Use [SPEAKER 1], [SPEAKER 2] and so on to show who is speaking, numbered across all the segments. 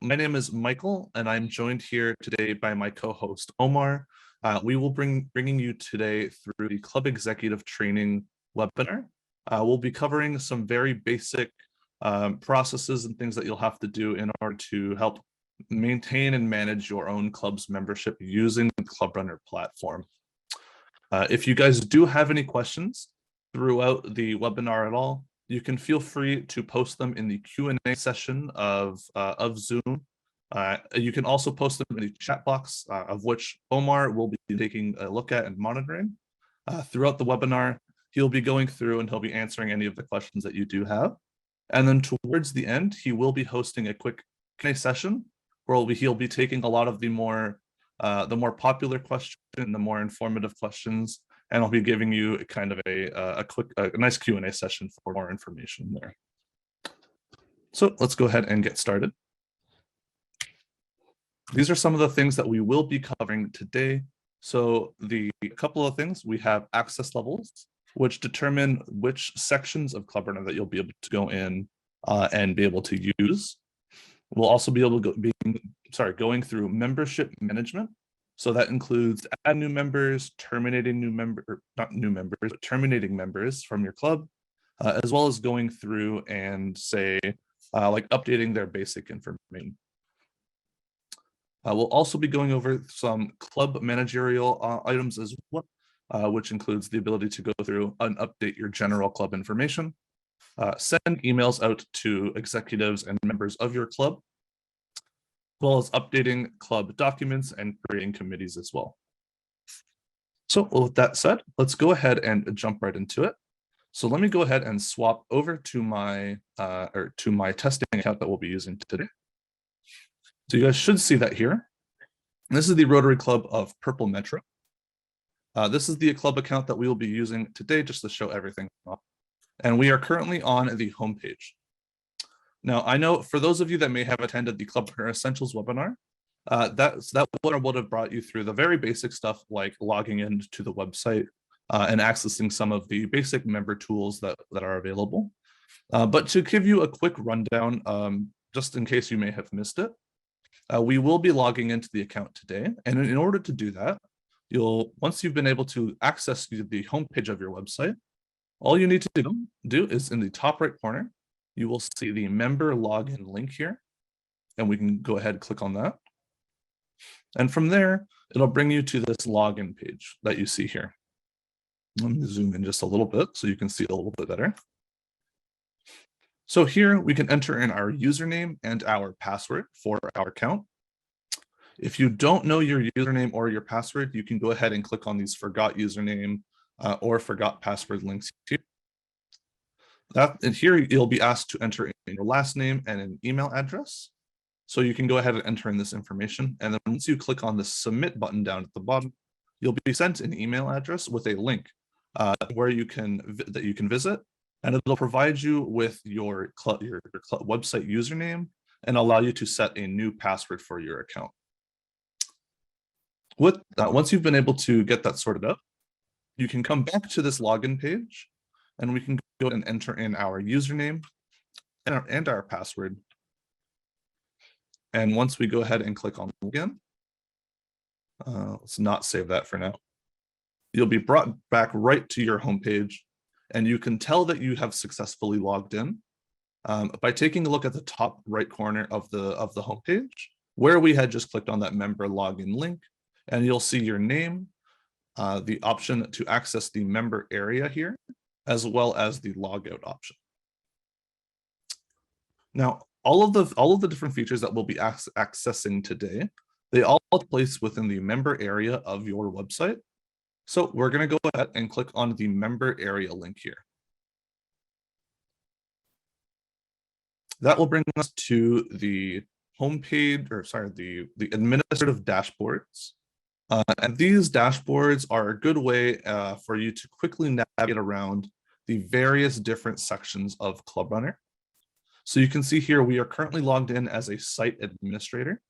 [SPEAKER 1] my name is Michael, and I'm joined here today by my co-host Omar. We will bringing you today through the Club Executive Training webinar. We'll be covering some very basic processes and things that you'll have to do in order to help maintain and manage your own club's membership using the Club Runner platform. If you guys do have any questions throughout the webinar at all, you can feel free to post them in the Q&A session of Zoom. You can also post them in the chat box, of which Omar will be taking a look at and monitoring. Throughout the webinar, he'll be going through and he'll be answering any of the questions that you do have. And then towards the end, he will be hosting a quick Q&A session where he'll be taking a lot of the more popular questions, the more informative questions, and I'll be giving you kind of a nice Q&A session for more information there. So let's go ahead and get started. These are some of the things that we will be covering today. So the couple of things, we have access levels, which determine which sections of Club Runner that you'll be able to go in and be able to use. We'll also be able to going through membership management. So that includes add new members, terminating terminating members from your club, as well as going through and like updating their basic information. We'll also be going over some club managerial items as well, which includes the ability to go through and update your general club information, send emails out to executives and members of your club, as well as updating club documents and creating committees as well. So with that said, let's go ahead and jump right into it. So let me go ahead and swap over to my testing account that we'll be using today. So you guys should see that here. This is the Rotary Club of Purple Metro. This is the club account that we will be using today just to show everything off. And we are currently on the homepage. Now, I know for those of you that may have attended the Club Runner Essentials webinar, that webinar would have brought you through the very basic stuff like logging into the website and accessing some of the basic member tools that are available. But to give you a quick rundown, just in case you may have missed it, we will be logging into the account today. And in order to do that, once you've been able to access the homepage of your website, all you need to do is in the top right corner, you will see the member login link here, and we can go ahead and click on that. And from there, it'll bring you to this login page that you see here. Let me zoom in just a little bit so you can see a little bit better. So here we can enter in our username and our password for our account. If you don't know your username or your password, you can go ahead and click on these forgot username or forgot password links here. And here you'll be asked to enter in your last name and an email address. So you can go ahead and enter in this information. And then once you click on the submit button down at the bottom, you'll be sent an email address with a link where you can visit, and it'll provide you with your website username and allow you to set a new password for your account. Once you've been able to get that sorted out, you can come back to this login page, and we can go and enter in our username and our password. And once we go ahead and click on login, let's not save that for now. You'll be brought back right to your homepage, and you can tell that you have successfully logged in by taking a look at the top right corner of the homepage, where we had just clicked on that member login link, and you'll see your name, the option to access the member area here, as well as the logout option. Now, all of the different features that we'll be accessing today, they all take place within the member area of your website. So we're going to go ahead and click on the member area link here. That will bring us to the homepage, or sorry, the administrative dashboards. And these dashboards are a good way for you to quickly navigate around the various different sections of Club Runner. So you can see here, we are currently logged in as a site administrator.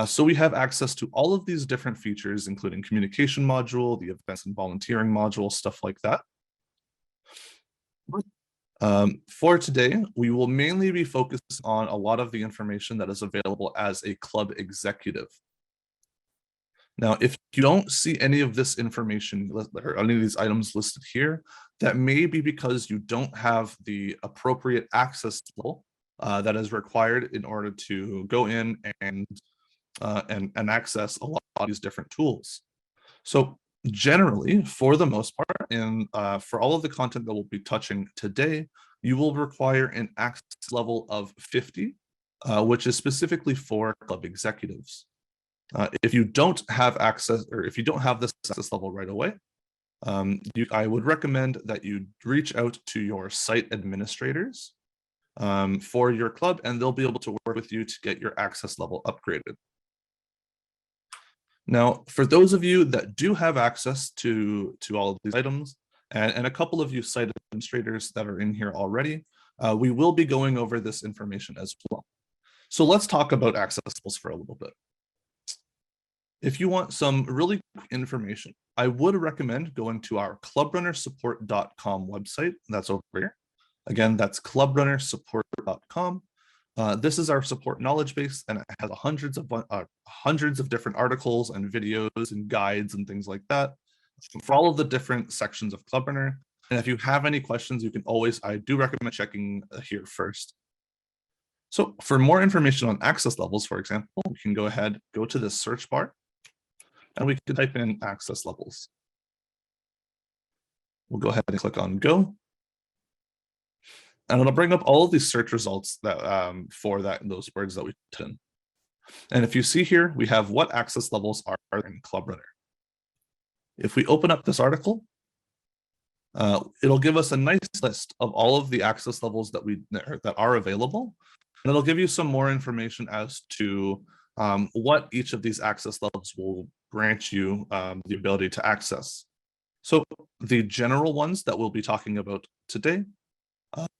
[SPEAKER 1] So we have access to all of these different features, including communication module, the events and volunteering module, stuff like that. For today, we will mainly be focused on a lot of the information that is available as a club executive. Now, if you don't see any of this information or any of these items listed here, that may be because you don't have the appropriate access level that is required in order to go in and access a lot of these different tools. So generally, for the most part, and for all of the content that we'll be touching today, you will require an access level of 50, which is specifically for club executives. If you don't have access, or if you don't have this access level right away, I would recommend that you reach out to your site administrators for your club, and they'll be able to work with you to get your access level upgraded. Now, for those of you that do have access to all of these items, and a couple of you site administrators that are in here already, we will be going over this information as well. So let's talk about access levels for a little bit. If you want some really quick information, I would recommend going to our clubrunnersupport.com website. That's over here. Again, that's clubrunnersupport.com. This is our support knowledge base, and it has hundreds of different articles and videos and guides and things like that for all of the different sections of Club Runner. And if you have any questions, you can always, I do recommend checking here first. So for more information on access levels, for example, we can go ahead, go to this search bar, and we can type in access levels. We'll go ahead and click on go. And it'll bring up all of these search results that for those words that we put in. And if you see here, we have what access levels are in Club Runner. If we open up this article, it'll give us a nice list of all of the access levels that are available. And it'll give you some more information as to what each of these access levels will grant you the ability to access. So the general ones that we'll be talking about today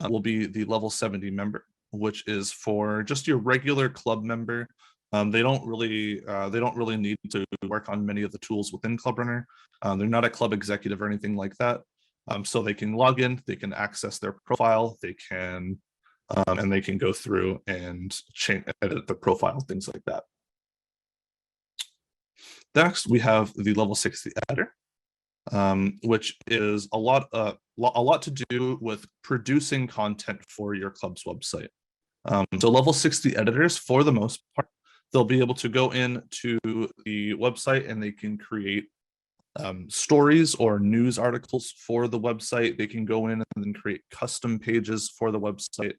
[SPEAKER 1] will be the level 70 member, which is for just your regular club member. They don't really need to work on many of the tools within Club Runner. They're not a club executive or anything like that. So they can log in, they can access their profile, they can and they can go through and edit the profile, things like that. Next, we have the level 60 editor, which is a lot to do with producing content for your club's website. So level 60 editors, for the most part, they'll be able to go into the website and they can create stories or news articles for the website. They can go in and then create custom pages for the website.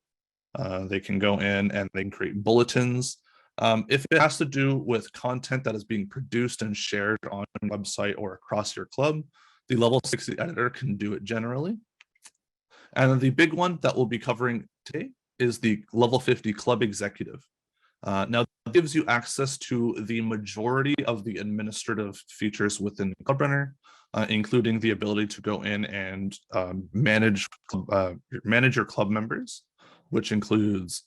[SPEAKER 1] They can go in and they can create bulletins. If it has to do with content that is being produced and shared on a website or across your club, the level 60 editor can do it generally. And the big one that we'll be covering today is the level 50 club executive. Now, it gives you access to the majority of the administrative features within Club Runner, including the ability to go in and manage your club members, which includes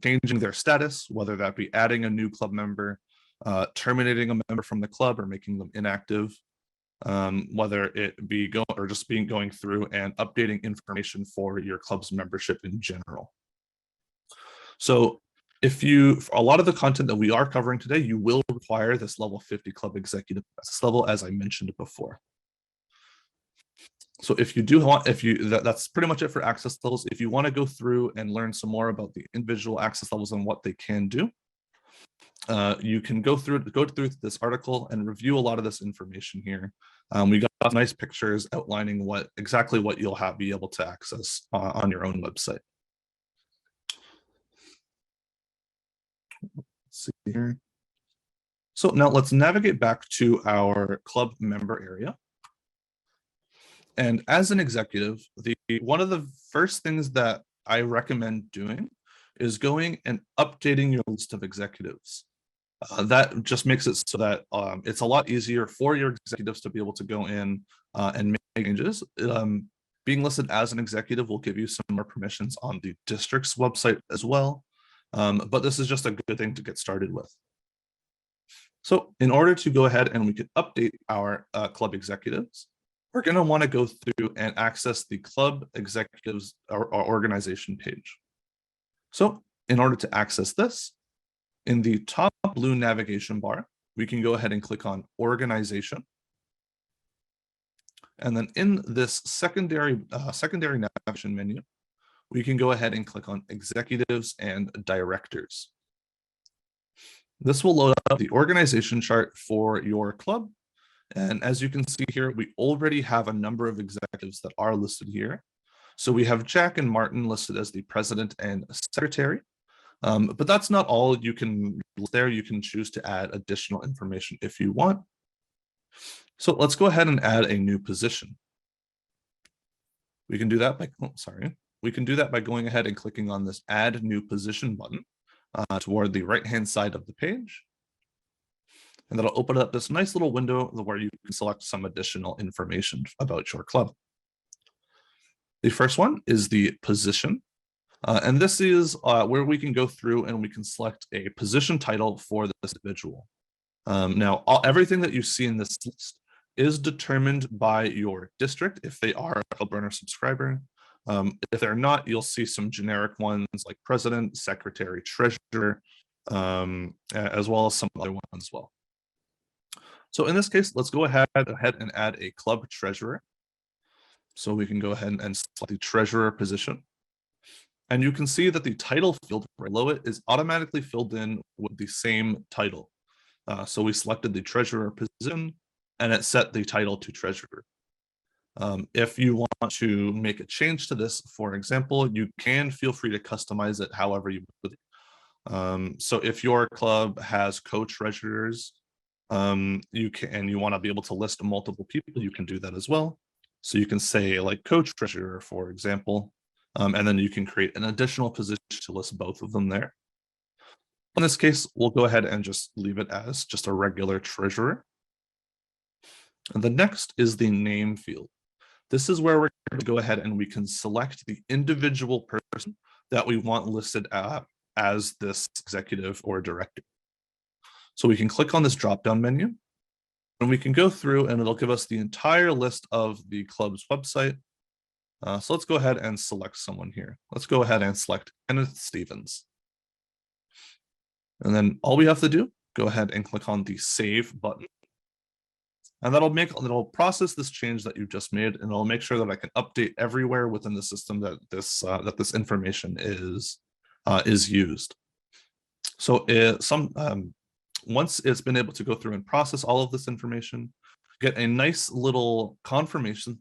[SPEAKER 1] changing their status, whether that be adding a new club member, terminating a member from the club or making them inactive, whether it be going through and updating information for your club's membership in general. So for a lot of the content that we are covering today, you will require this level 50 club executive access level, as I mentioned before. So if you do want, that's pretty much it for access levels. If you want to go through and learn some more about the individual access levels and what they can do, you can go through this article and review a lot of this information here. We got nice pictures outlining exactly what you'll be able to access on your own website. Let's see here. So now let's navigate back to our club member area. And as an executive, one of the first things that I recommend doing is going and updating your list of executives. That just makes it so that it's a lot easier for your executives to be able to go in and make changes. Being listed as an executive will give you some more permissions on the district's website as well. But this is just a good thing to get started with. So in order to go ahead and we can update our club executives, we're going to want to go through and access the club executives or organization page. So in order to access this, in the top blue navigation bar, we can go ahead and click on organization. And then in this secondary navigation menu, we can go ahead and click on executives and directors. This will load up the organization chart for your club. And as you can see here, we already have a number of executives that are listed here. So we have Jack and Martin listed as the president and secretary. But that's not all you can list there. You can choose to add additional information if you want. So let's go ahead and add a new position. We can do that by, we can do that by going ahead and clicking on this add new position button toward the right-hand side of the page. And that'll open up this nice little window where you can select some additional information about your club. The first one is the position. And this is where we can go through and we can select a position title for this individual. Now, everything that you see in this list is determined by your district if they are a Club Runner subscriber. If they're not, you'll see some generic ones like president, secretary, treasurer, as well as some other ones as well. So in this case, let's go ahead and add a club treasurer. So we can go ahead and select the treasurer position. And you can see that the title field right below it is automatically filled in with the same title. So we selected the treasurer position and it set the title to treasurer. If you want to make a change to this, for example, you can feel free to customize it however you would. So if your club has co-treasurers, you want to be able to list multiple people, you can do that as well. So you can say like co-treasurer, for example, and then you can create an additional position to list both of them there. In this case, we'll go ahead and just leave it as just a regular treasurer. And the next is the name field. This is where we're going to go ahead and we can select the individual person that we want listed as this executive or director. So we can click on this drop-down menu and we can go through and it'll give us the entire list of the club's website. So let's go ahead and select someone here. Let's go ahead and select Kenneth Stevens. And then all we have to do, go ahead and click on the save button. And that'll process this change that you've just made, and it'll make sure that I can update everywhere within the system that this information is used. So once it's been able to go through and process all of this information, get a nice little confirmation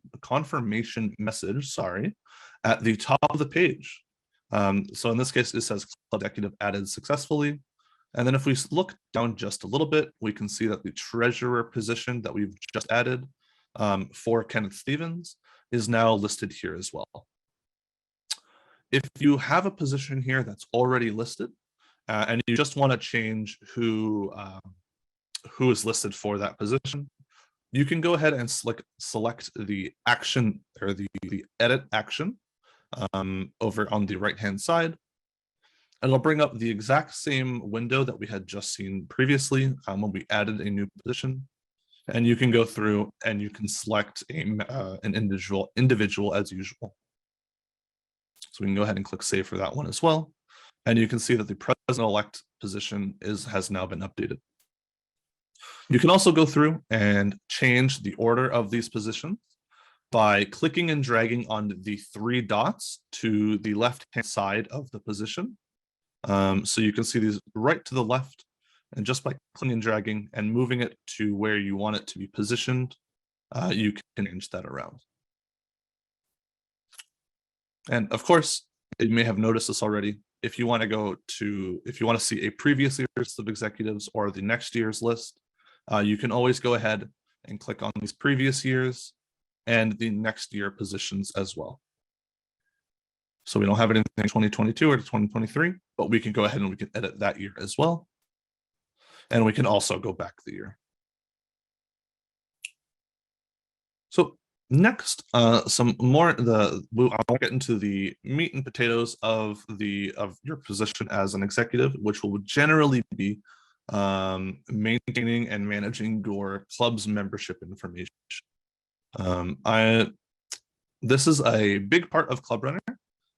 [SPEAKER 1] message, at the top of the page. So in this case, it says Club Executive added successfully. And then if we look down just a little bit, we can see that the treasurer position that we've just added for Kenneth Stevens is now listed here as well. If you have a position here that's already listed and you just want to change who is listed for that position, you can go ahead and select the action or the edit action over on the right-hand side. And it'll bring up the exact same window that we had just seen previously when we added a new position. And you can go through and you can select an individual as usual. So we can go ahead and click save for that one as well. And you can see that the president-elect position has now been updated. You can also go through and change the order of these positions by clicking and dragging on the 3 dots to the left-hand side of the position. So you can see these right to the left, and just by clicking and dragging and moving it to where you want it to be positioned, you can change that around. And of course, you may have noticed this already. If you want to see a previous year's list of executives or the next year's list, you can always go ahead and click on these previous years and the next year positions as well. So we don't have anything in 2022 or 2023, but we can go ahead and we can edit that year as well. And we can also go back the year. So next, I'll get into the meat and potatoes of your position as an executive, which will generally be maintaining and managing your club's membership information. This is a big part of Club Runner,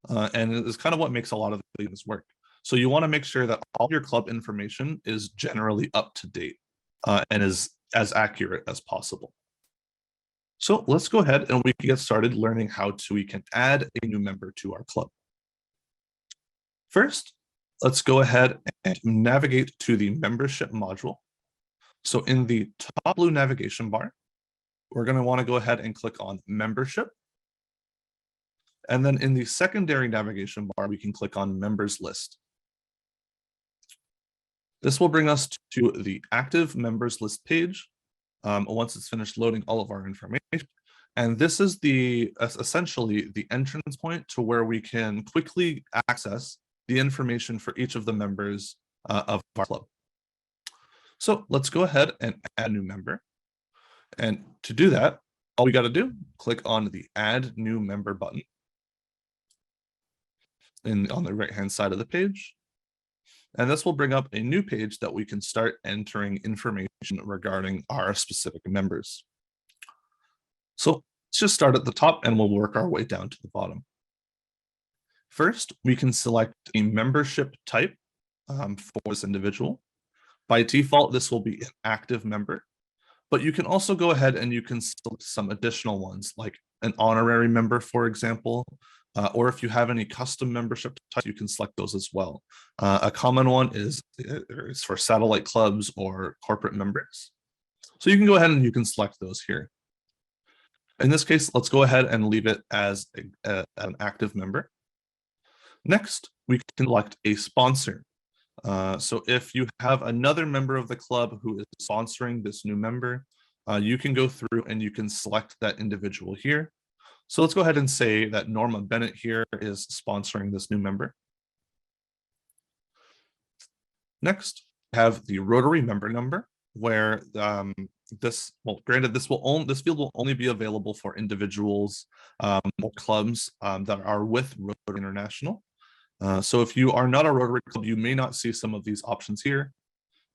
[SPEAKER 1] and it is kind of what makes a lot of things work. So you want to make sure that all your club information is generally up to date and is as accurate as possible. So let's go ahead and we can get started learning how we can add a new member to our club. First, let's go ahead and navigate to the membership module. So in the top blue navigation bar, we're going to want to go ahead and click on membership. And then in the secondary navigation bar, we can click on members list. This will bring us to the active members list page once it's finished loading all of our information. And this is essentially the entrance point to where we can quickly access the information for each of the members of our club. So let's go ahead and add a new member. And to do that, all we got to do, click on the Add New Member button on the right-hand side of the page. And this will bring up a new page that we can start entering information regarding our specific members. So let's just start at the top and we'll work our way down to the bottom. First, we can select a membership type for this individual. By default, this will be an active member, but you can also go ahead and you can select some additional ones like an honorary member, for example, or if you have any custom membership types, you can select those as well. A common one is for satellite clubs or corporate members. So you can go ahead and you can select those here. In this case, let's go ahead and leave it as an active member. Next, we can select a sponsor. So if you have another member of the club who is sponsoring this new member, you can go through and you can select that individual here. So let's go ahead and say that Norma Bennett here is sponsoring this new member. Next, we have the Rotary member number, where this field will only be available for individuals or clubs that are with Rotary International. So if you are not a Rotary club, you may not see some of these options here.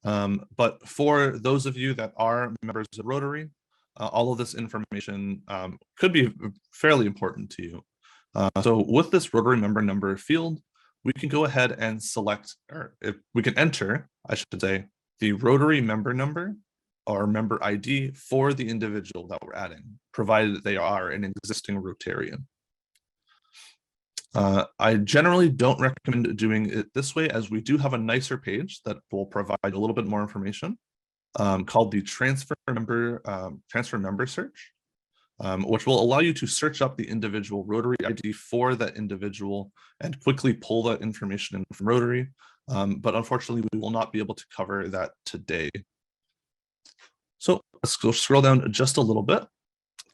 [SPEAKER 1] But for those of you that are members of Rotary, all of this information could be fairly important to you. So with this Rotary member number field, we can go ahead and select, or if we can enter, I should say, the Rotary member number or member ID for the individual that we're adding, provided that they are an existing Rotarian. I generally don't recommend doing it this way, as we do have a nicer page that will provide a little bit more information called the transfer member search, which will allow you to search up the individual Rotary ID for that individual and quickly pull that information in from Rotary. But unfortunately, we will not be able to cover that today. So let's go scroll down just a little bit.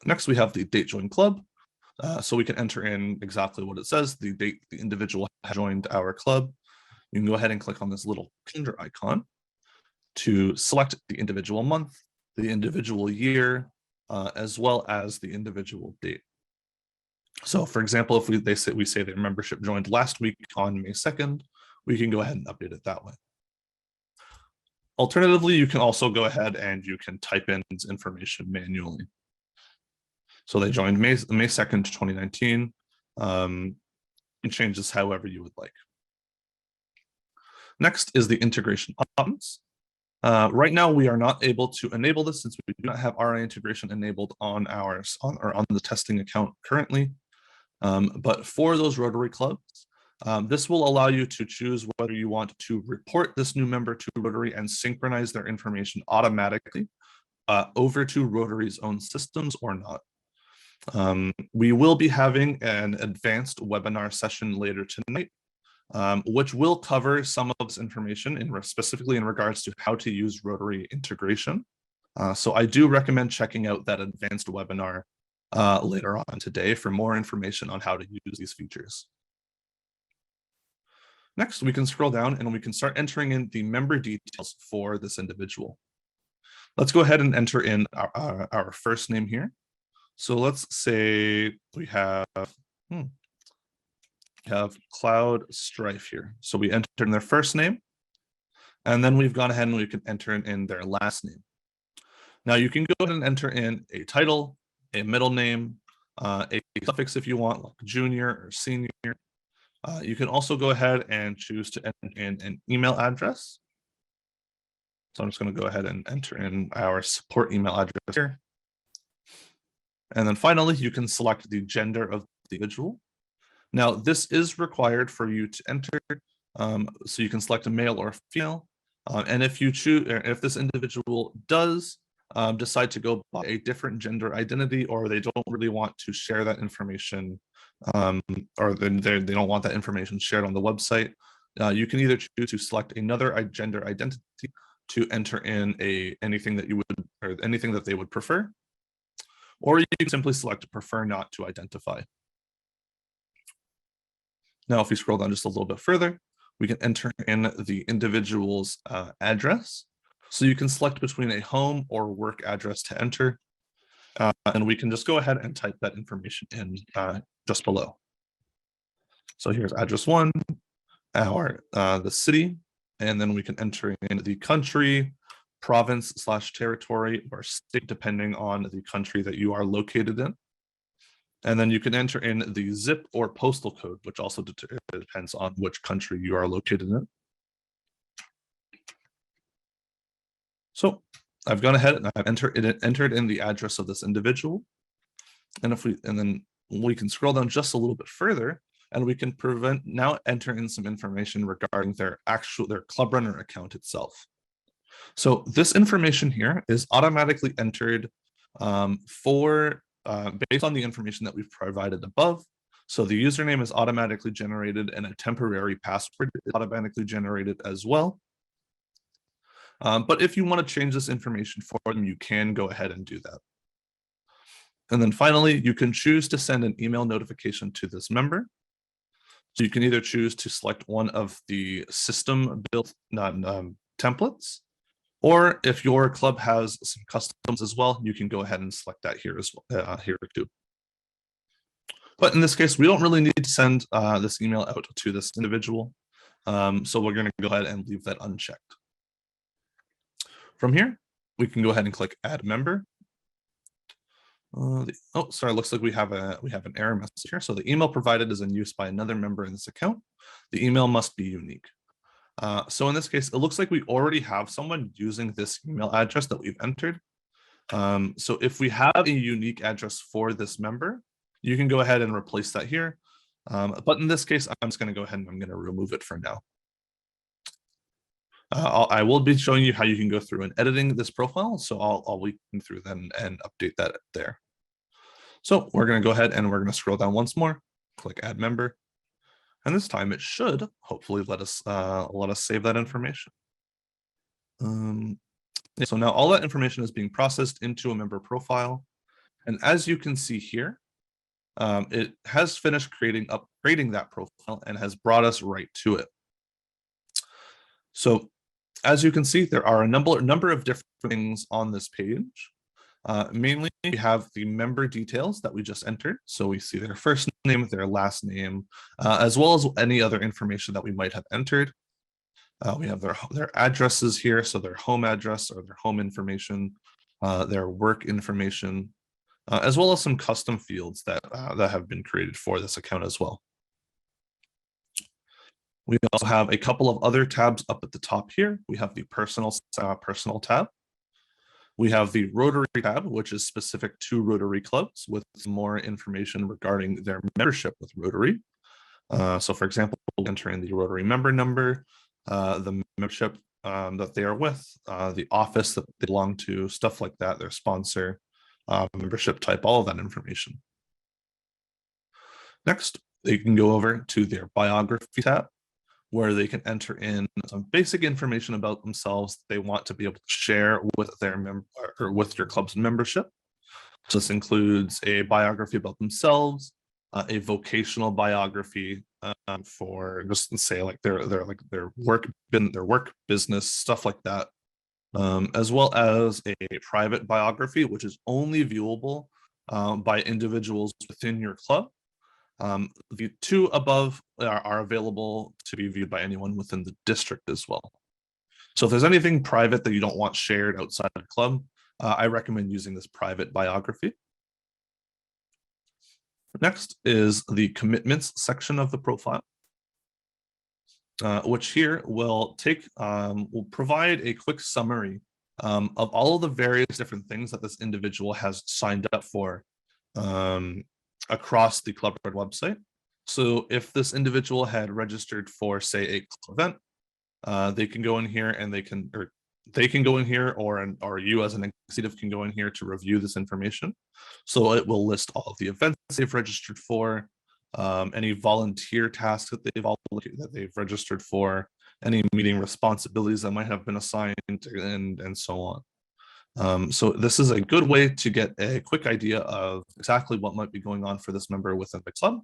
[SPEAKER 1] Next, we have the date join club. So we can enter in exactly what it says, the date the individual has joined our club. You can go ahead and click on this little calendar icon to select the individual month, the individual year, as well as the individual date. So for example, if we say their membership joined last week on May 2nd, we can go ahead and update it that way. Alternatively, you can also go ahead and you can type in information manually. So they joined May 2nd, 2019. You can change this however you would like. Next is the integration options. Right now, we are not able to enable this since we do not have RI integration enabled on the testing account currently. But for those Rotary clubs, this will allow you to choose whether you want to report this new member to Rotary and synchronize their information automatically over to Rotary's own systems or not. We will be having an advanced webinar session later tonight, which will cover some of this information specifically in regards to how to use Rotary integration. So I do recommend checking out that advanced webinar later on today for more information on how to use these features. Next, we can scroll down and we can start entering in the member details for this individual. Let's go ahead and enter in our first name here. So let's say we have Cloud Strife here. So we enter in their first name, and then we've gone ahead and we can enter in their last name. Now you can go ahead and enter in a title, a middle name, a suffix if you want, like junior or senior. You can also go ahead and choose to enter in an email address. So I'm just going to go ahead and enter in our support email address here. And then finally, you can select the gender of the individual. Now, this is required for you to enter, so you can select a male or female. And if you choose, if this individual does decide to go by a different gender identity, or they don't really want to share that information, or they don't want that information shared on the website, you can either choose to select another gender identity to enter in anything that you would, or anything that they would prefer, or you can simply select prefer not to identify. Now, if we scroll down just a little bit further, we can enter in the individual's address. So you can select between a home or work address to enter, and we can just go ahead and type that information in just below. So here's address 1, the city, and then we can enter in the country, province/territory, or state, depending on the country that you are located in. And then you can enter in the zip or postal code, which also depends on which country you are located in. So I've gone ahead and I've entered in the address of this individual. And then we can scroll down just a little bit further, and we can now enter in some information regarding their club runner account itself. So this information here is automatically entered based on the information that we've provided above. So the username is automatically generated, and a temporary password is automatically generated as well. But if you want to change this information for them, you can go ahead and do that. And then finally, you can choose to send an email notification to this member. So you can either choose to select one of the system-built templates, or if your club has some customs as well, you can go ahead and select that here as well, here too. But in this case, we don't really need to send this email out to this individual. So we're going to go ahead and leave that unchecked. From here, we can go ahead and click Add Member. Oh, sorry, looks like we have an error message here. So the email provided is in use by another member in this account. The email must be unique. So in this case, it looks like we already have someone using this email address that we've entered. So if we have a unique address for this member, you can go ahead and replace that here. But in this case, I'm just going to go ahead and I'm going to remove it for now. I will be showing you how you can go through and editing this profile. So I'll lead through then and update that there. So we're going to go ahead and we're going to scroll down once more, click Add Member. And this time it should hopefully let us save that information. So now all that information is being processed into a member profile. And as you can see here, it has finished upgrading that profile and has brought us right to it. So as you can see, there are a number of different things on this page. Mainly, we have the member details that we just entered. So we see their first name, their last name, as well as any other information that we might have entered. We have their addresses here, so their home address or their home information, their work information, as well as some custom fields that have been created for this account as well. We also have a couple of other tabs up at the top here. We have the personal tab. We have the Rotary tab, which is specific to Rotary clubs with more information regarding their membership with Rotary. So for example, we'll enter in the Rotary member number, the membership that they are with, the office that they belong to, stuff like that, their sponsor, membership type, all of that information. Next, they can go over to their biography tab, where they can enter in some basic information about themselves that they want to be able to share with their with your club's membership. So this includes a biography about themselves, a vocational biography for just say like their work business, stuff like that, as well as a private biography, which is only viewable by individuals within your club. The two above are available to be viewed by anyone within the district as well. So if there's anything private that you don't want shared outside of the club, I recommend using this private biography. Next is the commitments section of the profile, which here will provide a quick summary of all of the various different things that this individual has signed up for across the club website. So if this individual had registered for, say, a club event, they can go in here and they can go in here, or you as an executive can go in here to review this information. So it will list all of the events they've registered for, any volunteer tasks that they've registered for, any meeting responsibilities that might have been assigned, and so on. So this is a good way to get a quick idea of exactly what might be going on for this member within the club.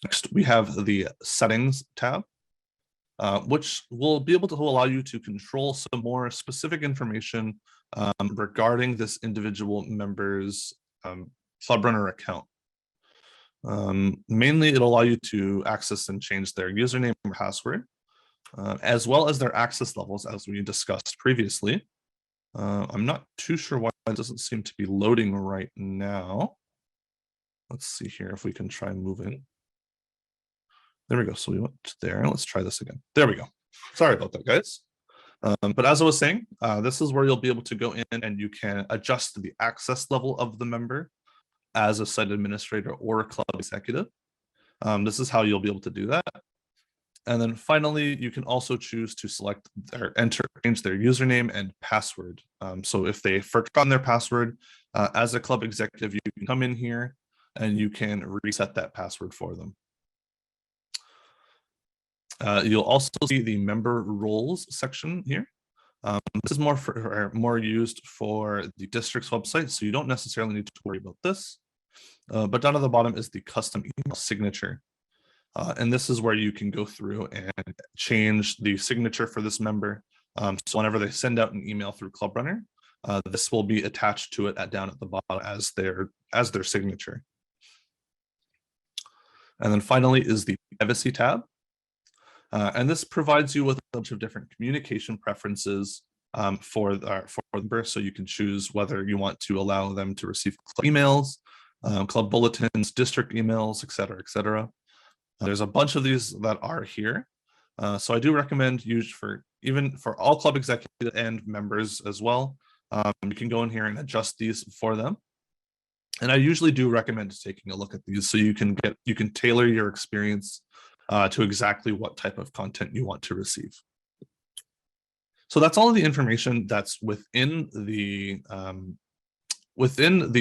[SPEAKER 1] Next, we have the settings tab, which will be able to allow you to control some more specific information regarding this individual member's club runner account. Mainly, it'll allow you to access and change their username and password, as well as their access levels, as we discussed previously. I'm not too sure why it doesn't seem to be loading right now. Let's see here if we can try moving. There we go. So we went there. Let's try this again. There we go. Sorry about that, guys. But as I was saying, this is where you'll be able to go in and you can adjust the access level of the member as a site administrator or a club executive. This is how you'll be able to do that. And then finally, you can also choose to select or change their username and password. So if they forgotten their password, as a club executive, you can come in here and you can reset that password for them. You'll also see the member roles section here. This is more used for the district's website, so you don't necessarily need to worry about this. But down at the bottom is the custom email signature. And this is where you can go through and change the signature for this member. So whenever they send out an email through Club Runner, this will be attached to it down at the bottom as their signature. And then finally is the privacy tab. And this provides you with a bunch of different communication preferences for the member. So you can choose whether you want to allow them to receive club emails, club bulletins, district emails, et cetera, et cetera. There's a bunch of these that are here. So I do recommend even for all club executives and members as well. You can go in here and adjust these for them. And I usually do recommend taking a look at these so you can tailor your experience to exactly what type of content you want to receive. So that's all of the information that's within the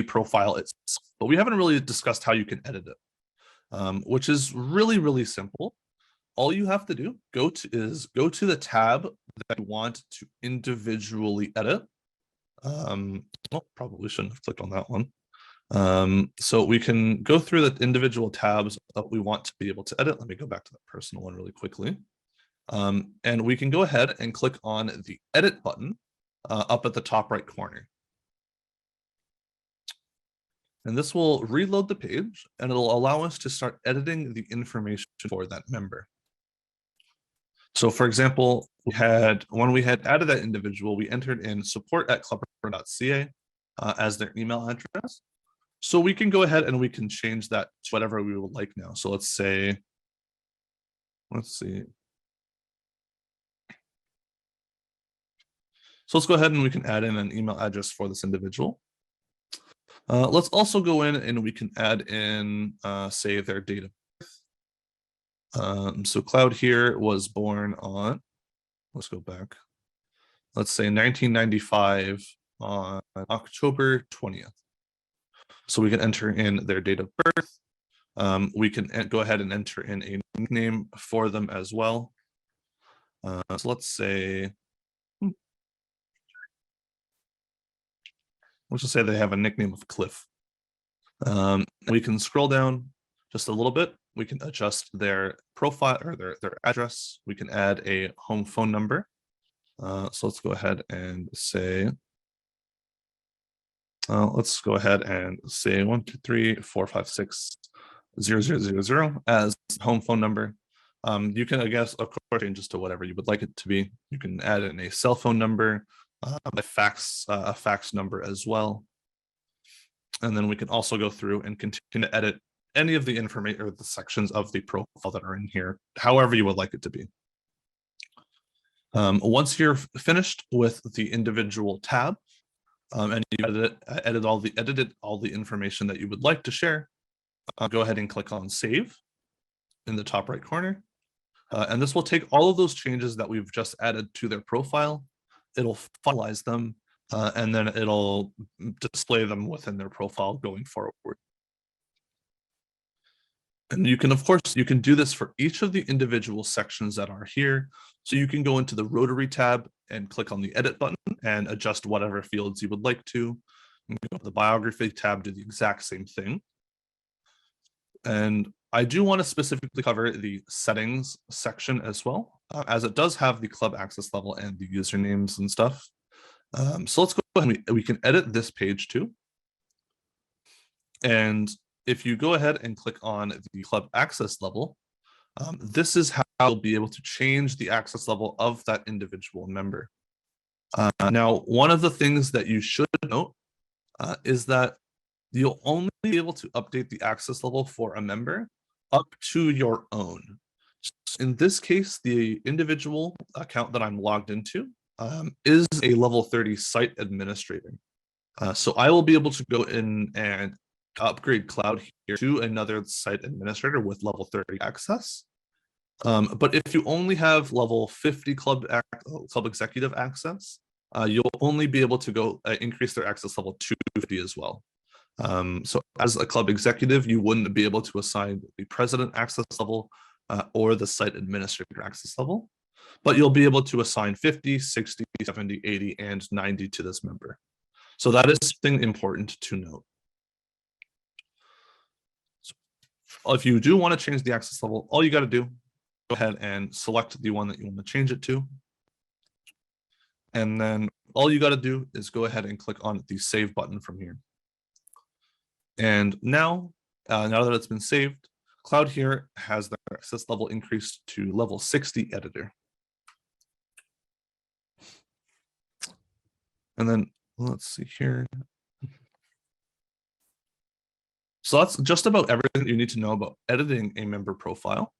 [SPEAKER 1] profile itself, but we haven't really discussed how you can edit it, which is really, really simple. All you have to do is go to the tab that you want to individually edit. Probably shouldn't have clicked on that one. So we can go through the individual tabs that we want to be able to edit. Let me go back to that personal one really quickly. And we can go ahead and click on the edit button up at the top right corner. And this will reload the page and it'll allow us to start editing the information for that member. So for example, when we had added that individual, we entered in support@clubrunner.ca as their email address. So we can go ahead and we can change that to whatever we would like now. So let's see. So let's go ahead and we can add in an email address for this individual. Let's also go in and we can add in, say, their date of birth. So Cloud here was born on, let's go back. Let's say 1995 on October 20th. So we can enter in their date of birth. We can go ahead and enter in a nickname for them as well. So let's say, let's just say they have a nickname of Cliff. We can scroll down just a little bit. We can adjust their profile or their address. We can add a home phone number. So let's go ahead and say, let's go ahead and say 123456000 as home phone number. You can, I guess, of course, change this to whatever you would like it to be. You can add in a cell phone number, a fax number as well. And then we can also go through and continue to edit any of the information or the sections of the profile that are in here, however you would like it to be. Once you're finished with the individual tab, and you edited all the information that you would like to share, go ahead and click on Save in the top right corner. And this will take all of those changes that we've just added to their profile. It'll finalize them, and then it'll display them within their profile going forward. And you can, of course, you can do this for each of the individual sections that are here. So you can go into the Rotary tab and click on the Edit button and adjust whatever fields you would like to. You can go to the Biography tab, do the exact same thing. And I do want to specifically cover the Settings section as well, as it does have the club access level and the usernames and stuff. So let's go ahead and we can edit this page too. And if you go ahead and click on the club access level, this is how you'll be able to change the access level of that individual member. Now, one of the things that you should note is that you'll only be able to update the access level for a member up to your own. In this case, the individual account that I'm logged into is a level 30 site administrator. So I will be able to go in and upgrade Cloud here to another site administrator with level 30 access. But if you only have level 50 club executive access, you'll only be able to go increase their access level to 50 as well. So as a club executive, you wouldn't be able to assign the president access level or the site administrator access level, but you'll be able to assign 50, 60, 70, 80, and 90 to this member. So that is something important to note. So if you do want to change the access level, all you got to do, go ahead and select the one that you want to change it to. And then all you got to do is go ahead and click on the Save button from here. And now that it's been saved, Cloud here has the access level increased to level 60 editor. And then let's see here. So that's just about everything you need to know about editing a member profile.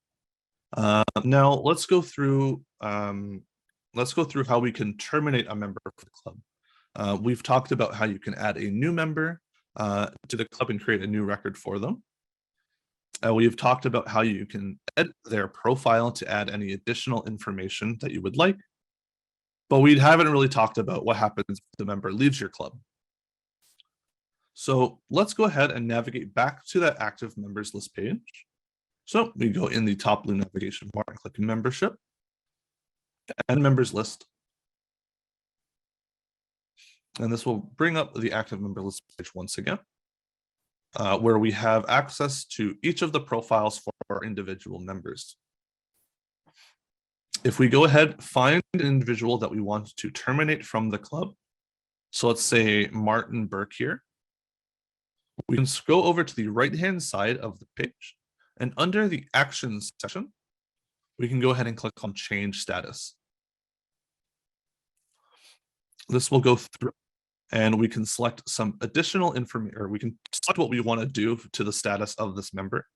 [SPEAKER 1] Now let's go through how we can terminate a member of the club. We've talked about how you can add a new member to the club and create a new record for them. We've talked about how you can edit their profile to add any additional information that you would like, but we haven't really talked about what happens if the member leaves your club. So let's go ahead and navigate back to that active members list page. So we go in the top blue navigation bar and click membership and members list. And this will bring up the active member list page once again, where we have access to each of the profiles for our individual members. If we go ahead, find an individual that we want to terminate from the club. So let's say Martin Burke here. We can go over to the right-hand side of the page, and under the Actions section, we can go ahead and click on Change Status. This will go through, and we can select some additional information, or we can select what we want to do to the status of this member.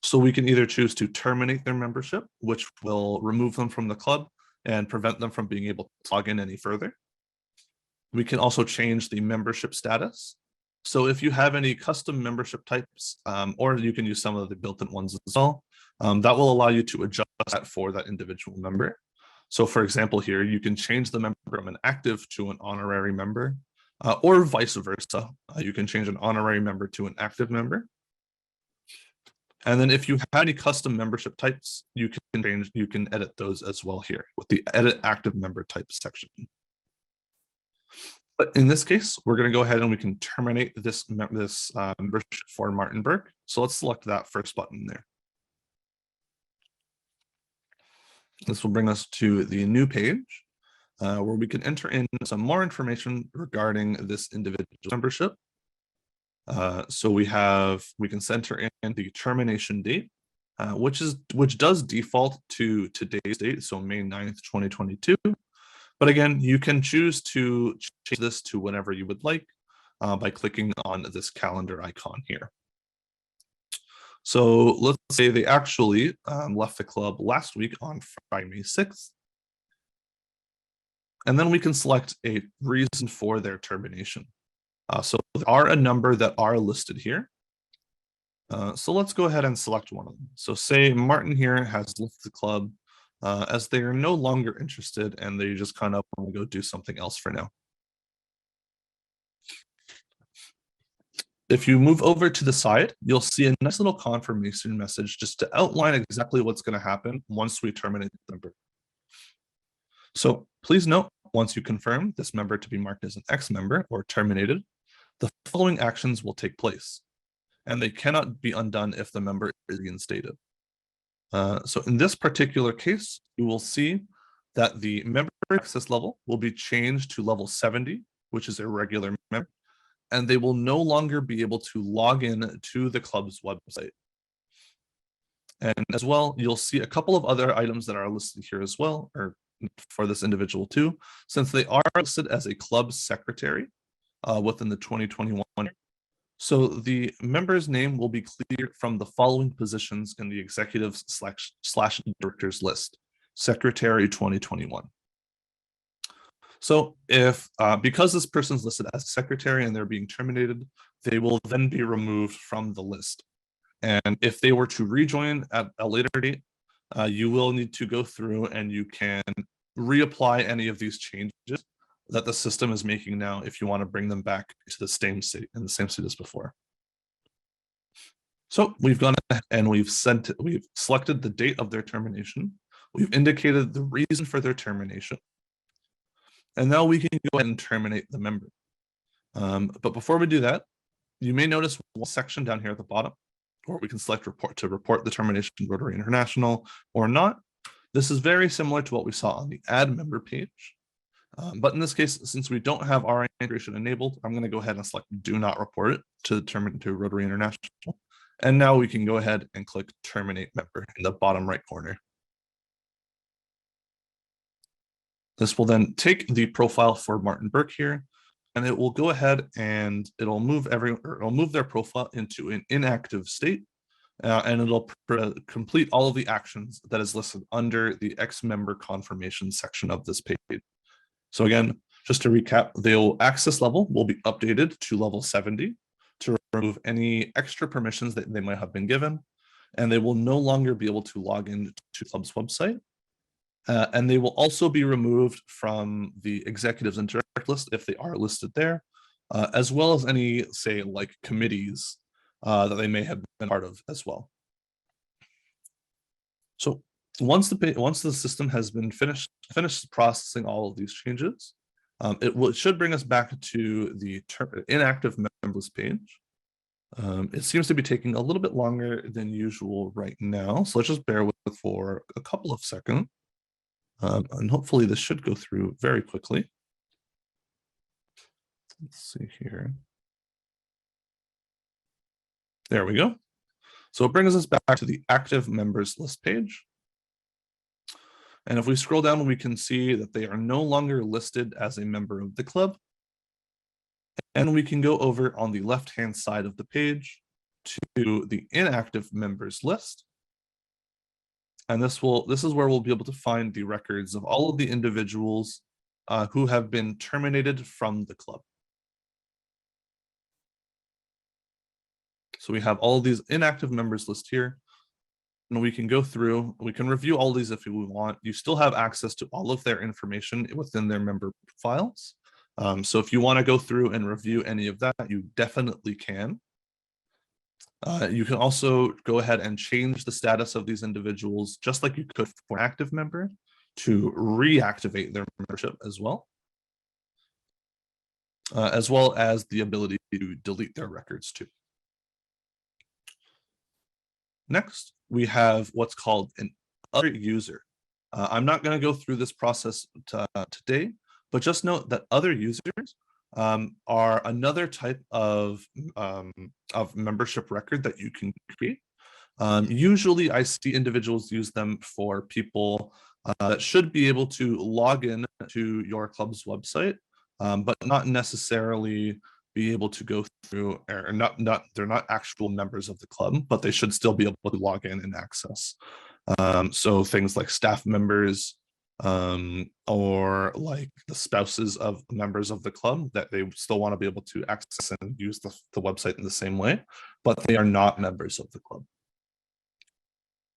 [SPEAKER 1] So we can either choose to terminate their membership, which will remove them from the club and prevent them from being able to log in any further. We can also change the membership status. So if you have any custom membership types, or you can use some of the built-in ones as well, that will allow you to adjust that for that individual member. So for example, here, you can change the member from an active to an honorary member, or vice versa. You can change an honorary member to an active member. And then if you have any custom membership types, you can edit those as well here with the Edit Active Member Types section. But in this case, we're going to go ahead and we can terminate this membership for Martin Burke. So let's select that first button there. This will bring us to the new page where we can enter in some more information regarding this individual membership. So we can enter in the termination date, which does default to today's date, so May 9th, 2022. But again, you can choose to change this to whenever you would like. by clicking on this calendar icon here. So let's say they actually left the club last week on Friday, May 6th. And then we can select a reason for their termination. So there are a number that are listed here. So let's go ahead and select one of them. So say Martin here has left the club as they are no longer interested and they just kind of want to go do something else for now. If you move over to the side, you'll see a nice little confirmation message just to outline exactly what's going to happen once we terminate the member. So please note, once you confirm this member to be marked as an X member or terminated, the following actions will take place, and they cannot be undone if the member is reinstated. So in this particular case, you will see that the member access level will be changed to level 70, which is a regular member, and they will no longer be able to log in to the club's website. And as well, you'll see a couple of other items that are listed here as well, or for this individual too, since they are listed as a club secretary within the 2021. So the member's name will be cleared from the following positions in the executives slash directors list, Secretary 2021. So if, because this person's listed as secretary and they're being terminated, they will then be removed from the list. And if they were to rejoin at a later date, you will need to go through and you can reapply any of these changes that the system is making now if you want to bring them back to the same state as before. So we've gone ahead and we've selected the date of their termination. We've indicated the reason for their termination. And now we can go ahead and terminate the member. But before we do that, you may notice one section down here at the bottom, or we can select report to report the termination to Rotary International or not. This is very similar to what we saw on the add member page. But in this case, since we don't have our integration enabled, I'm going to go ahead and select do not report it to Rotary International. And now we can go ahead and click terminate member in the bottom right corner. This will then take the profile for Martin Burke here, and it will go ahead and it'll move their profile into an inactive state, and it'll complete all of the actions that is listed under the X member confirmation section of this page. So again, just to recap, the access level will be updated to level 70 to remove any extra permissions that they might have been given, and they will no longer be able to log in to club's website. And they will also be removed from the executives and direct list if they are listed there, as well as any, say, like committees that they may have been part of as well. So once the system has been finished processing all of these changes, it should bring us back to the inactive members page. It seems to be taking a little bit longer than usual right now, so let's just bear with it for a couple of seconds. And hopefully this should go through very quickly. Let's see here. There we go. So it brings us back to the active members list page. And if we scroll down, we can see that they are no longer listed as a member of the club. And we can go over on the left-hand side of the page to the inactive members list. And this is where we'll be able to find the records of all of the individuals who have been terminated from the club. So we have all of these inactive members list here, and we can go through, we can review all these if we want. You still have access to all of their information within their member files. So if you want to go through and review any of that, you definitely can. You can also go ahead and change the status of these individuals, just like you could for an active member, to reactivate their membership as well as the ability to delete their records too. Next, we have what's called an other user. I'm not going to go through this process today, but just note that other users are another type of membership record that you can create. Usually I see individuals use them for people that should be able to log in to your club's website, but not necessarily be able to go through, or they're not actual members of the club, but they should still be able to log in and access. So things like staff members, or like the spouses of members of the club, that they still want to be able to access and use the website in the same way, but they are not members of the club.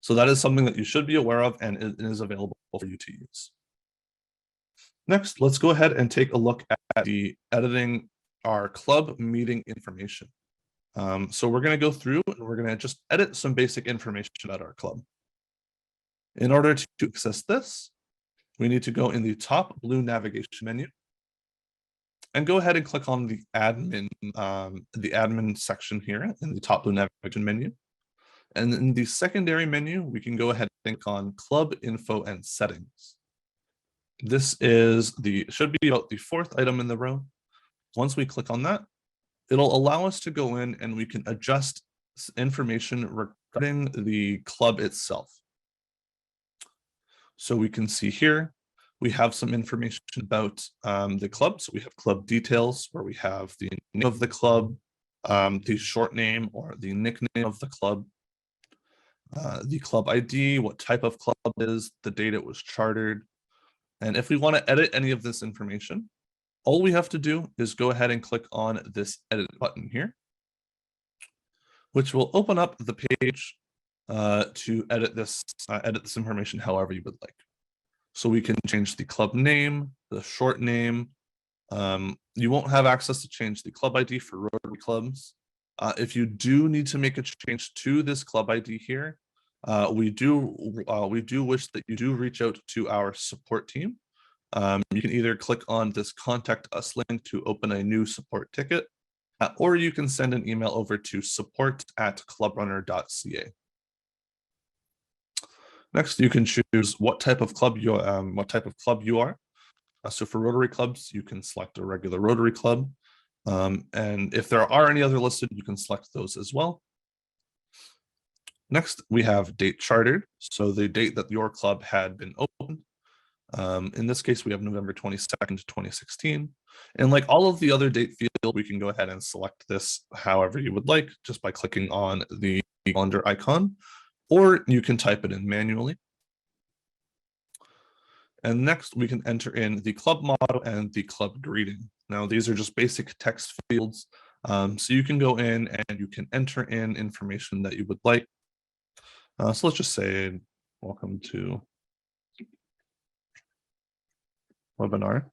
[SPEAKER 1] So that is something that you should be aware of, and it is available for you to use. Next, let's go ahead and take a look at the editing our club meeting information. So we're going to go through and we're going to just edit some basic information about our club. In order to access this, we need to go in the top blue navigation menu and go ahead and click on the admin section here in the top blue navigation menu. And in the secondary menu, we can go ahead and click on club info and settings. This should be about the fourth item in the row. Once we click on that, it'll allow us to go in and we can adjust information regarding the club itself. So we can see here, we have some information about the club. So we have club details, where we have the name of the club, the short name or the nickname of the club, the club ID, what type of club it is, the date it was chartered. And if we want to edit any of this information, all we have to do is go ahead and click on this edit button here, which will open up the page to edit this information however you would like. So we can change the club name, the short name. You won't have access to change the club ID for Rotary clubs. If you do need to make a change to this club ID here, we do wish that you do reach out to our support team. You can either click on this contact us link to open a new support ticket, or you can send an email over to support@clubrunner.ca. Next, you can choose what type of club you are. So for Rotary clubs, you can select a regular Rotary club. And if there are any other listed, you can select those as well. Next, we have date chartered. So the date that your club had been opened. In this case, we have November 22nd, 2016. And like all of the other date fields, we can go ahead and select this however you would like, just by clicking on the calendar icon, or you can type it in manually. And next, we can enter in the club motto and the club greeting. Now, these are just basic text fields. So you can go in and you can enter in information that you would like. So let's just say, welcome to webinar.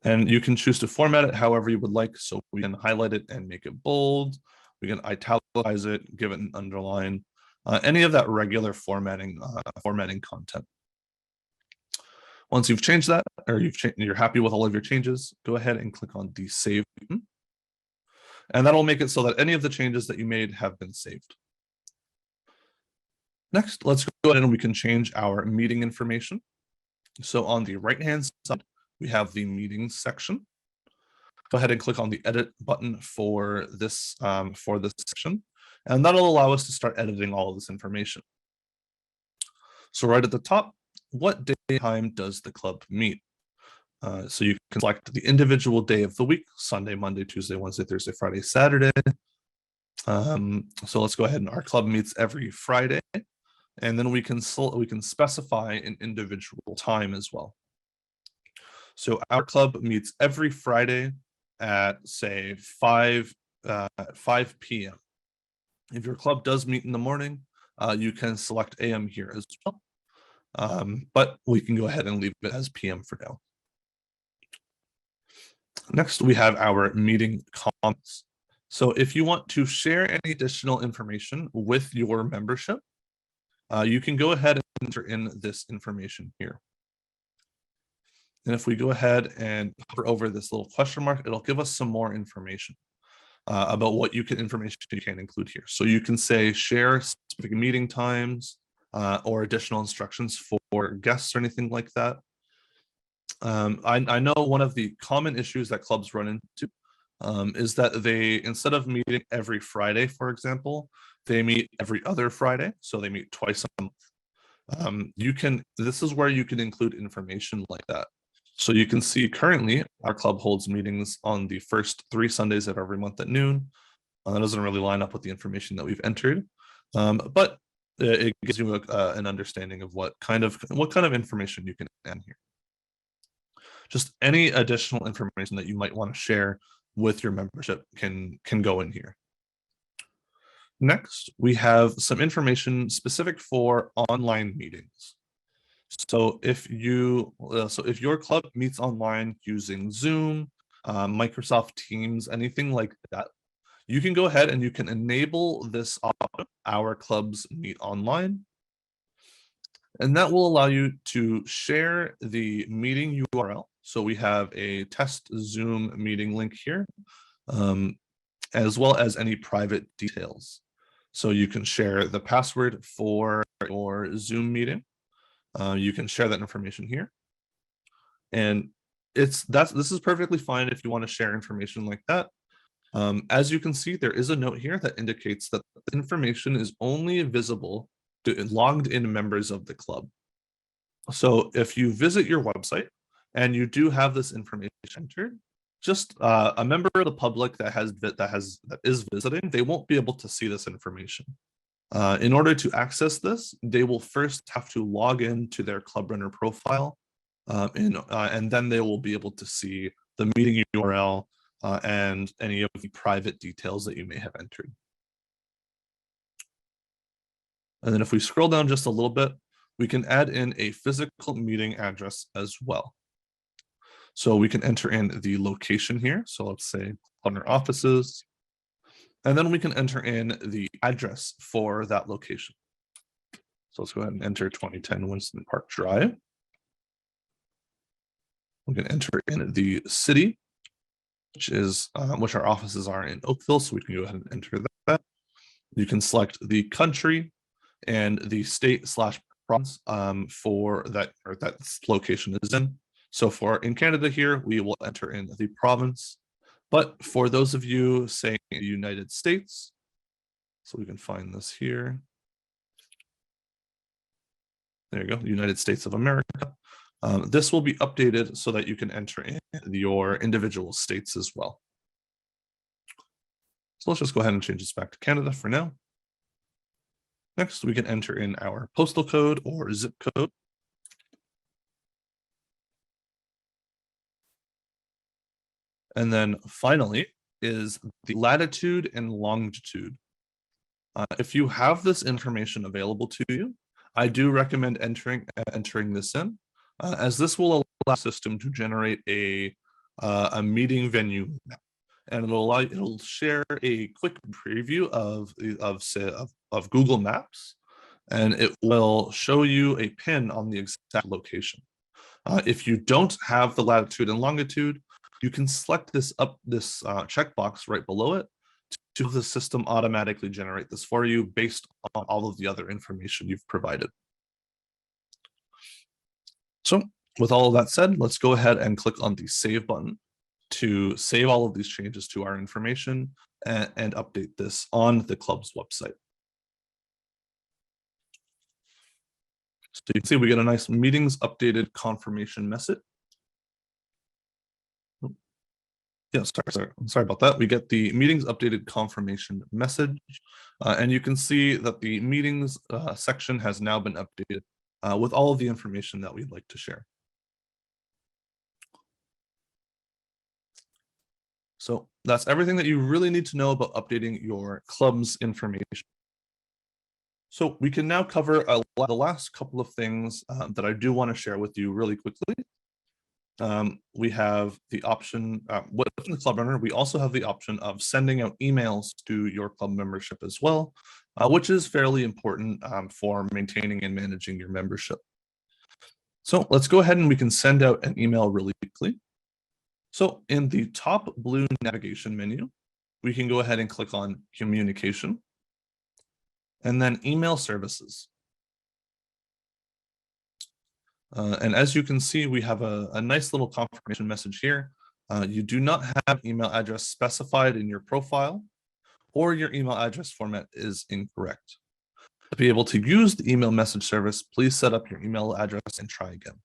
[SPEAKER 1] And you can choose to format it however you would like. So we can highlight it and make it bold. We can italicize it, give it an underline, any of that regular formatting content. Once you've changed that, or you're happy with all of your changes, go ahead and click on the save button. And that'll make it so that any of the changes that you made have been saved. Next, let's go ahead and we can change our meeting information. So on the right-hand side, we have the meetings section. Go ahead and click on the edit button for this section, and that'll allow us to start editing all of this information. So right at the top, what day and time does the club meet? So you can select the individual day of the week: Sunday, Monday, Tuesday, Wednesday, Thursday, Friday, Saturday. So let's go ahead, and our club meets every Friday, and then we can specify an individual time as well. So our club meets every Friday at, say, 5 p.m. If your club does meet in the morning, you can select AM here as well. But we can go ahead and leave it as PM for now. Next, we have our meeting comments. So if you want to share any additional information with your membership, you can go ahead and enter in this information here. And if we go ahead and hover over this little question mark, it'll give us some more information about what information you can include here. So you can say share specific meeting times or additional instructions for guests or anything like that. I know one of the common issues that clubs run into is that they, instead of meeting every Friday, for example, they meet every other Friday. So they meet twice a month. This is where you can include information like that. So you can see currently our club holds meetings on the first 3 Sundays of every month at noon. That doesn't really line up with the information that we've entered, but it gives you an understanding of what kind of information you can add here. Just any additional information that you might want to share with your membership can go in here. Next, we have some information specific for online meetings. So if your club meets online using Zoom, Microsoft Teams, anything like that, you can go ahead and you can enable this option, Our Clubs Meet Online. And that will allow you to share the meeting URL. So we have a test Zoom meeting link here, as well as any private details. So you can share the password for your Zoom meeting. You can share that information here. And this is perfectly fine if you want to share information like that. As you can see, there is a note here that indicates that the information is only visible to logged in members of the club. So if you visit your website and you do have this information entered, just a member of the public that is visiting, they won't be able to see this information. In order to access this, they will first have to log into their Club Runner profile, and then they will be able to see the meeting URL and any of the private details that you may have entered. And then if we scroll down just a little bit, we can add in a physical meeting address as well. So we can enter in the location here. So let's say Club offices, and then we can enter in the address for that location. So let's go ahead and enter 2010 Winston Park Drive. We can enter in the city, which our offices are in Oakville. So we can go ahead and enter that. You can select the country and the state/province for that location is in. So in Canada here, we will enter in the province. But for those of you saying the United States, so we can find this here. There you go, United States of America. This will be updated so that you can enter in your individual states as well. So let's just go ahead and change this back to Canada for now. Next, we can enter in our postal code or zip code. And then finally is the latitude and longitude. If you have this information available to you, I do recommend entering this in, as this will allow the system to generate a meeting venue map, and it'll share a quick preview of Google Maps, and it will show you a pin on the exact location. If you don't have the latitude and longitude, you can select this checkbox right below it to the system automatically generate this for you based on all of the other information you've provided. So with all of that said, let's go ahead and click on the Save button to save all of these changes to our information and update this on the club's website. So you can see we get a nice meetings updated confirmation message. Yeah, sorry about that. We get the meetings updated confirmation message, and you can see that the meetings section has now been updated with all of the information that we'd like to share. So that's everything that you really need to know about updating your club's information. So we can now cover the last couple of things that I do want to share with you really quickly. We have the option, within the Club Runner, we also have the option of sending out emails to your club membership as well, which is fairly important for maintaining and managing your membership. So let's go ahead and we can send out an email really quickly. So in the top blue navigation menu, we can go ahead and click on Communication, and then Email Services. And as you can see, we have a nice little confirmation message here. You do not have email address specified in your profile, or your email address format is incorrect. To be able to use the email message service, please set up your email address and try again.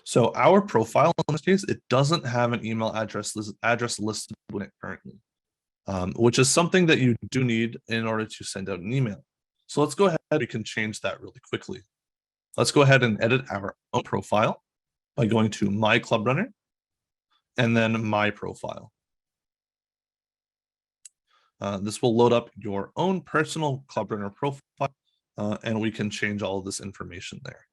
[SPEAKER 1] So our profile in this case, it doesn't have an email address listed in it currently, which is something that you do need in order to send out an email. So let's go ahead, we can change that really quickly. Let's go ahead and edit our own profile by going to My Club Runner and then My Profile. This will load up your own personal Club Runner profile, and we can change all of this information there.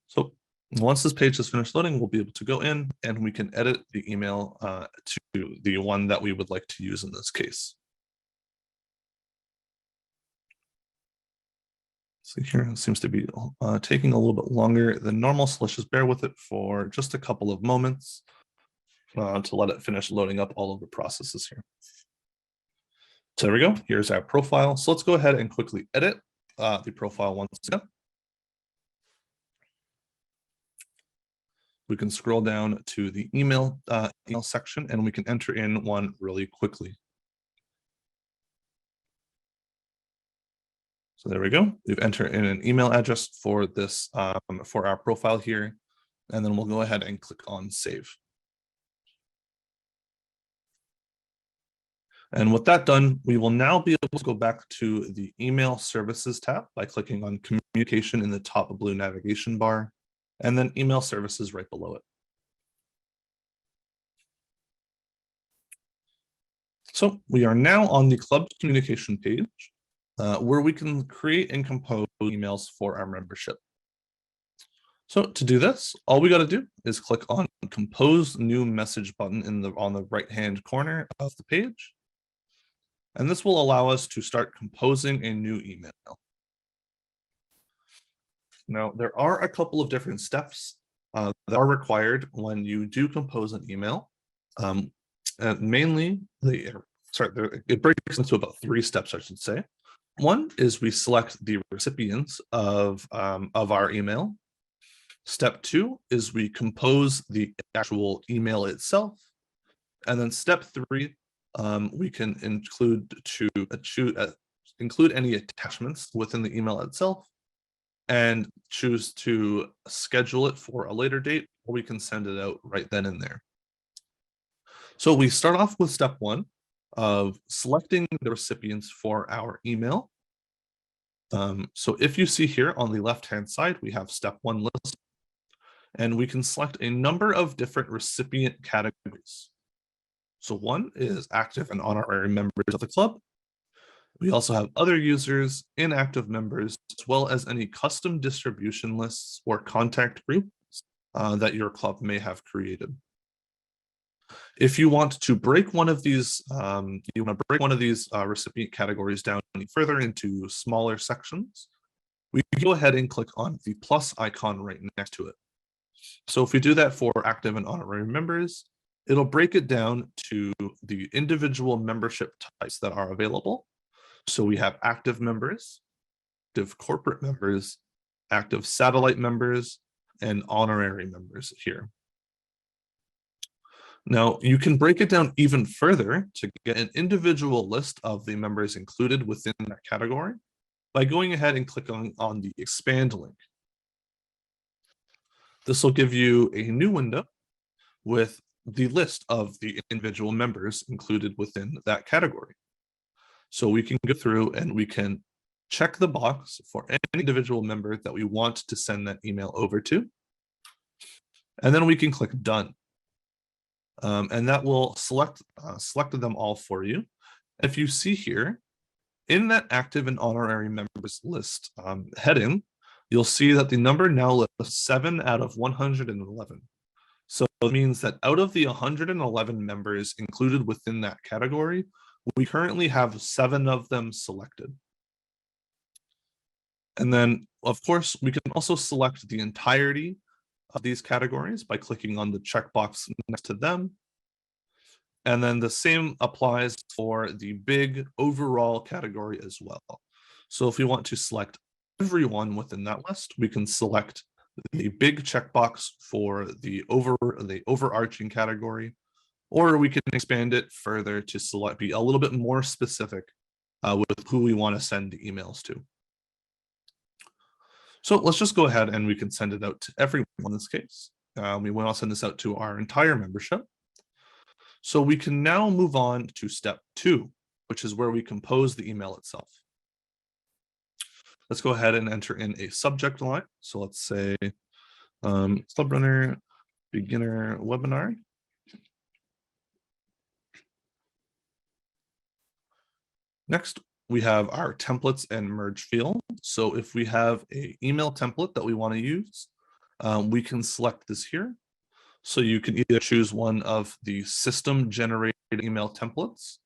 [SPEAKER 1] So once this page is finished loading, we'll be able to go in and we can edit the email to the one that we would like to use in this case. See here, it seems to be taking a little bit longer than normal, so let's just bear with it for just a couple of moments to let it finish loading up all of the processes here. So there we go, here's our profile. So let's go ahead and quickly edit the profile once again. We can scroll down to the email section and we can enter in one really quickly. So there we go. We've entered in an email address for this for our profile here, and then we'll go ahead and click on Save. And with that done, we will now be able to go back to the Email Services tab by clicking on Communication in the top blue navigation bar, and then Email Services right below it. So we are now on the Club Communication page, where we can create and compose emails for our membership. So to do this, all we got to do is click on Compose New Message button on the right-hand corner of the page. And this will allow us to start composing a new email. Now, there are a couple of different steps that are required when you do compose an email. Mainly, it breaks into about 3 steps, I should say. One is we select the recipients of our email. Step 2 is we compose the actual email itself. And then step 3, we can include any attachments within the email itself and choose to schedule it for a later date, or we can send it out right then and there. So we start off with step 1 of selecting the recipients for our email. So if you see here on the left-hand side, we have step 1 list, and we can select a number of different recipient categories. So one is active and honorary members of the club. We also have other users, inactive members, as well as any custom distribution lists or contact groups that your club may have created. If you want to break one of these, recipient categories down any further into smaller sections, we can go ahead and click on the plus icon right next to it. So if we do that for active and honorary members, it'll break it down to the individual membership types that are available. So we have active members, active corporate members, active satellite members, and honorary members here. Now, you can break it down even further to get an individual list of the members included within that category by going ahead and clicking on the expand link. This will give you a new window with the list of the individual members included within that category. So we can go through and we can check the box for any individual member that we want to send that email over to. And then we can click done. And that will select them all for you. If you see here, in that active and honorary members list heading, you'll see that the number now lists 7 out of 111. So it means that out of the 111 members included within that category, we currently have 7 of them selected. And then, of course, we can also select the entirety of these categories by clicking on the checkbox next to them. And then the same applies for the big overall category as well. So if we want to select everyone within that list, we can select the big checkbox for the overarching category, or we can expand it further to be a little bit more specific with who we want to send emails to. So let's just go ahead and we can send it out to everyone in this case. We want to send this out to our entire membership. So we can now move on to step 2, which is where we compose the email itself. Let's go ahead and enter in a subject line. So let's say Club Runner beginner webinar. Next, we have our templates and merge field. So if we have an email template that we want to use, we can select this here. So you can either choose one of the system generated email templates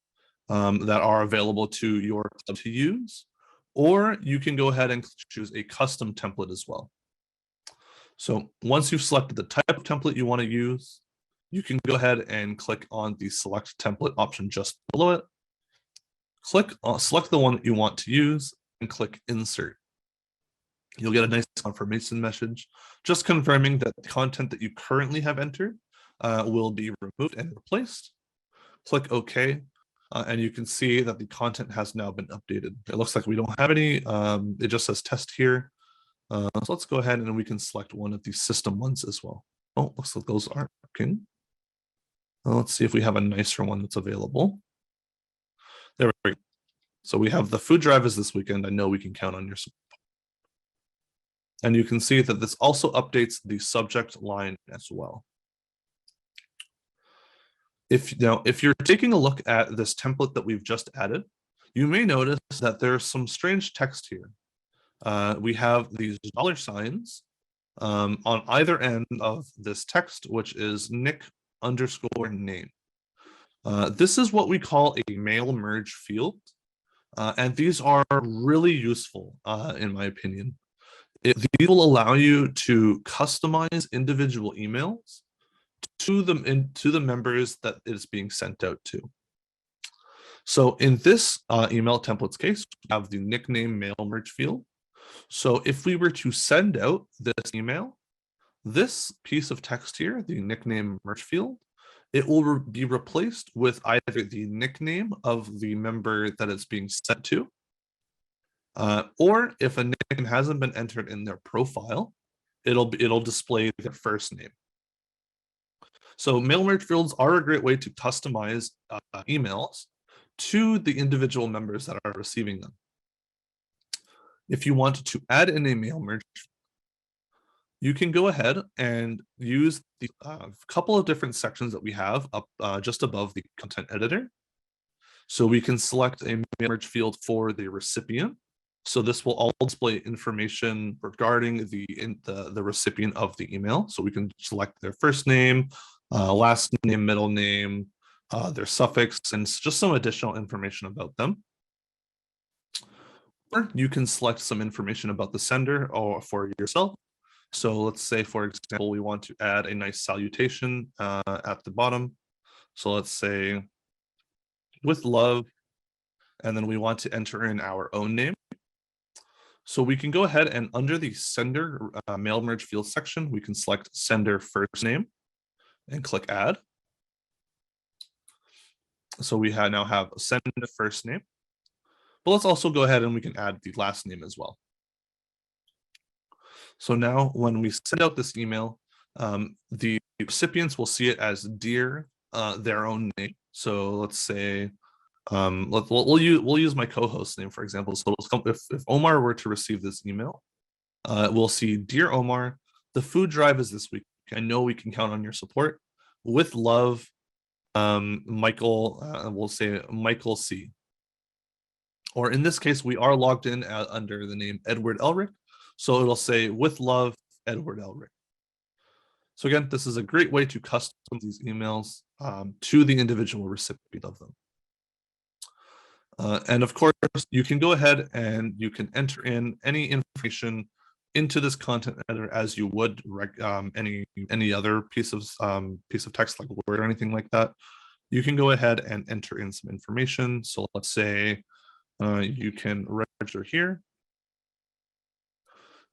[SPEAKER 1] that are available to your club to use, or you can go ahead and choose a custom template as well. So once you've selected the type of template you want to use, you can go ahead and click on the select template option just below it. Select the one that you want to use and click insert. You'll get a nice confirmation message just confirming that the content that you currently have entered will be removed and replaced. Click OK, and you can see that the content has now been updated. It looks like we don't have any. It just says test here. So let's go ahead and we can select one of these system ones as well. Oh, looks like those aren't working. Let's see if we have a nicer one that's available. There we go. So we have the food drive is this weekend. I know we can count on your support. And you can see that this also updates the subject line as well. If you're taking a look at this template that we've just added, you may notice that there's some strange text here. We have these dollar signs on either end of this text, which is Nick_name. This is what we call a mail merge field. And these are really useful, in my opinion. These will allow you to customize individual emails to the members that it's being sent out to. So in this email templates case, we have the nickname mail merge field. So if we were to send out this email, this piece of text here, the nickname merge field, it will be replaced with either the nickname of the member that it's being sent to, or if a nickname hasn't been entered in their profile, it'll display their first name. So mail merge fields are a great way to customize emails to the individual members that are receiving them. If you want to add in a mail merge, you can go ahead and use the couple of different sections that we have up just above the content editor. So we can select a mail merge field for the recipient. So this will all display information regarding the recipient of the email. So we can select their first name, last name, middle name, their suffix, and just some additional information about them. Or you can select some information about the sender or for yourself. So let's say, for example, we want to add a nice salutation at the bottom. So let's say, with love, and then we want to enter in our own name. So we can go ahead and under the sender mail merge field section, we can select sender first name and click add. So we now have sender first name, but let's also go ahead and we can add the last name as well. So now when we send out this email, the recipients will see it as dear their own name. So let's say, we'll use my co-host name, for example. So if Omar were to receive this email, we'll see, dear Omar, the food drive is this week. I know we can count on your support. With love, Michael, we'll say Michael C. Or in this case, we are logged in under the name Edward Elric. So it'll say, with love, Edward Elric. So again, this is a great way to custom these emails to the individual recipient of them. And of course, you can go ahead and you can enter in any information into this content editor as you would any other piece of text like Word or anything like that. You can go ahead and enter in some information. So let's say you can register here.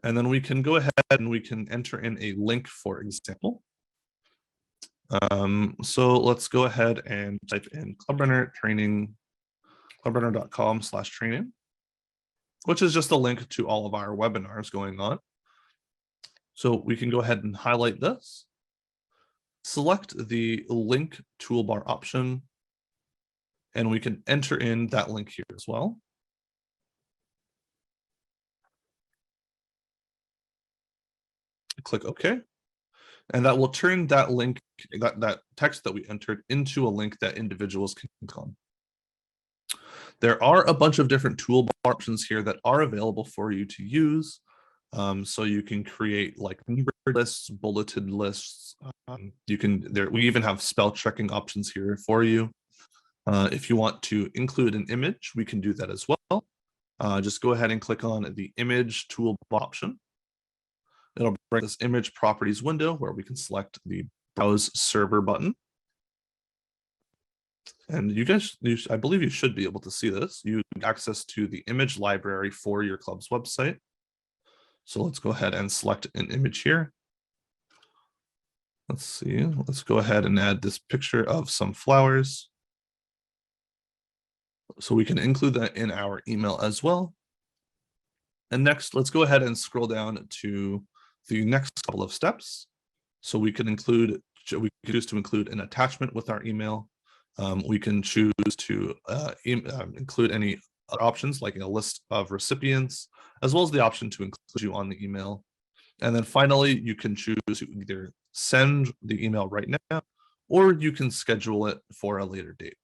[SPEAKER 1] And then we can go ahead and we can enter in a link, for example. So let's go ahead and type in clubrunner training, clubrunner.com/training, which is just a link to all of our webinars going on. So we can go ahead and highlight this, select the link toolbar option, and we can enter in that link here as well. Click OK. And that will turn that link, that text that we entered, into a link that individuals can click on. There are a bunch of different toolbar options here that are available for you to use. So you can create like numbered lists, bulleted lists. We even have spell checking options here for you. If you want to include an image, we can do that as well. Just go ahead and click on the image toolbar option. It'll bring this image properties window where we can select the browse server button. And you guys, I believe you should be able to see this. You have access to the image library for your club's website. So let's go ahead and select an image here. Let's see, let's go ahead and add this picture of some flowers. So we can include that in our email as well. And next, let's go ahead and scroll down to the next couple of steps. So we can choose to include an attachment with our email. We can choose to include any other options like a list of recipients, as well as the option to include you on the email. And then finally, you can choose to either send the email right now, or you can schedule it for a later date.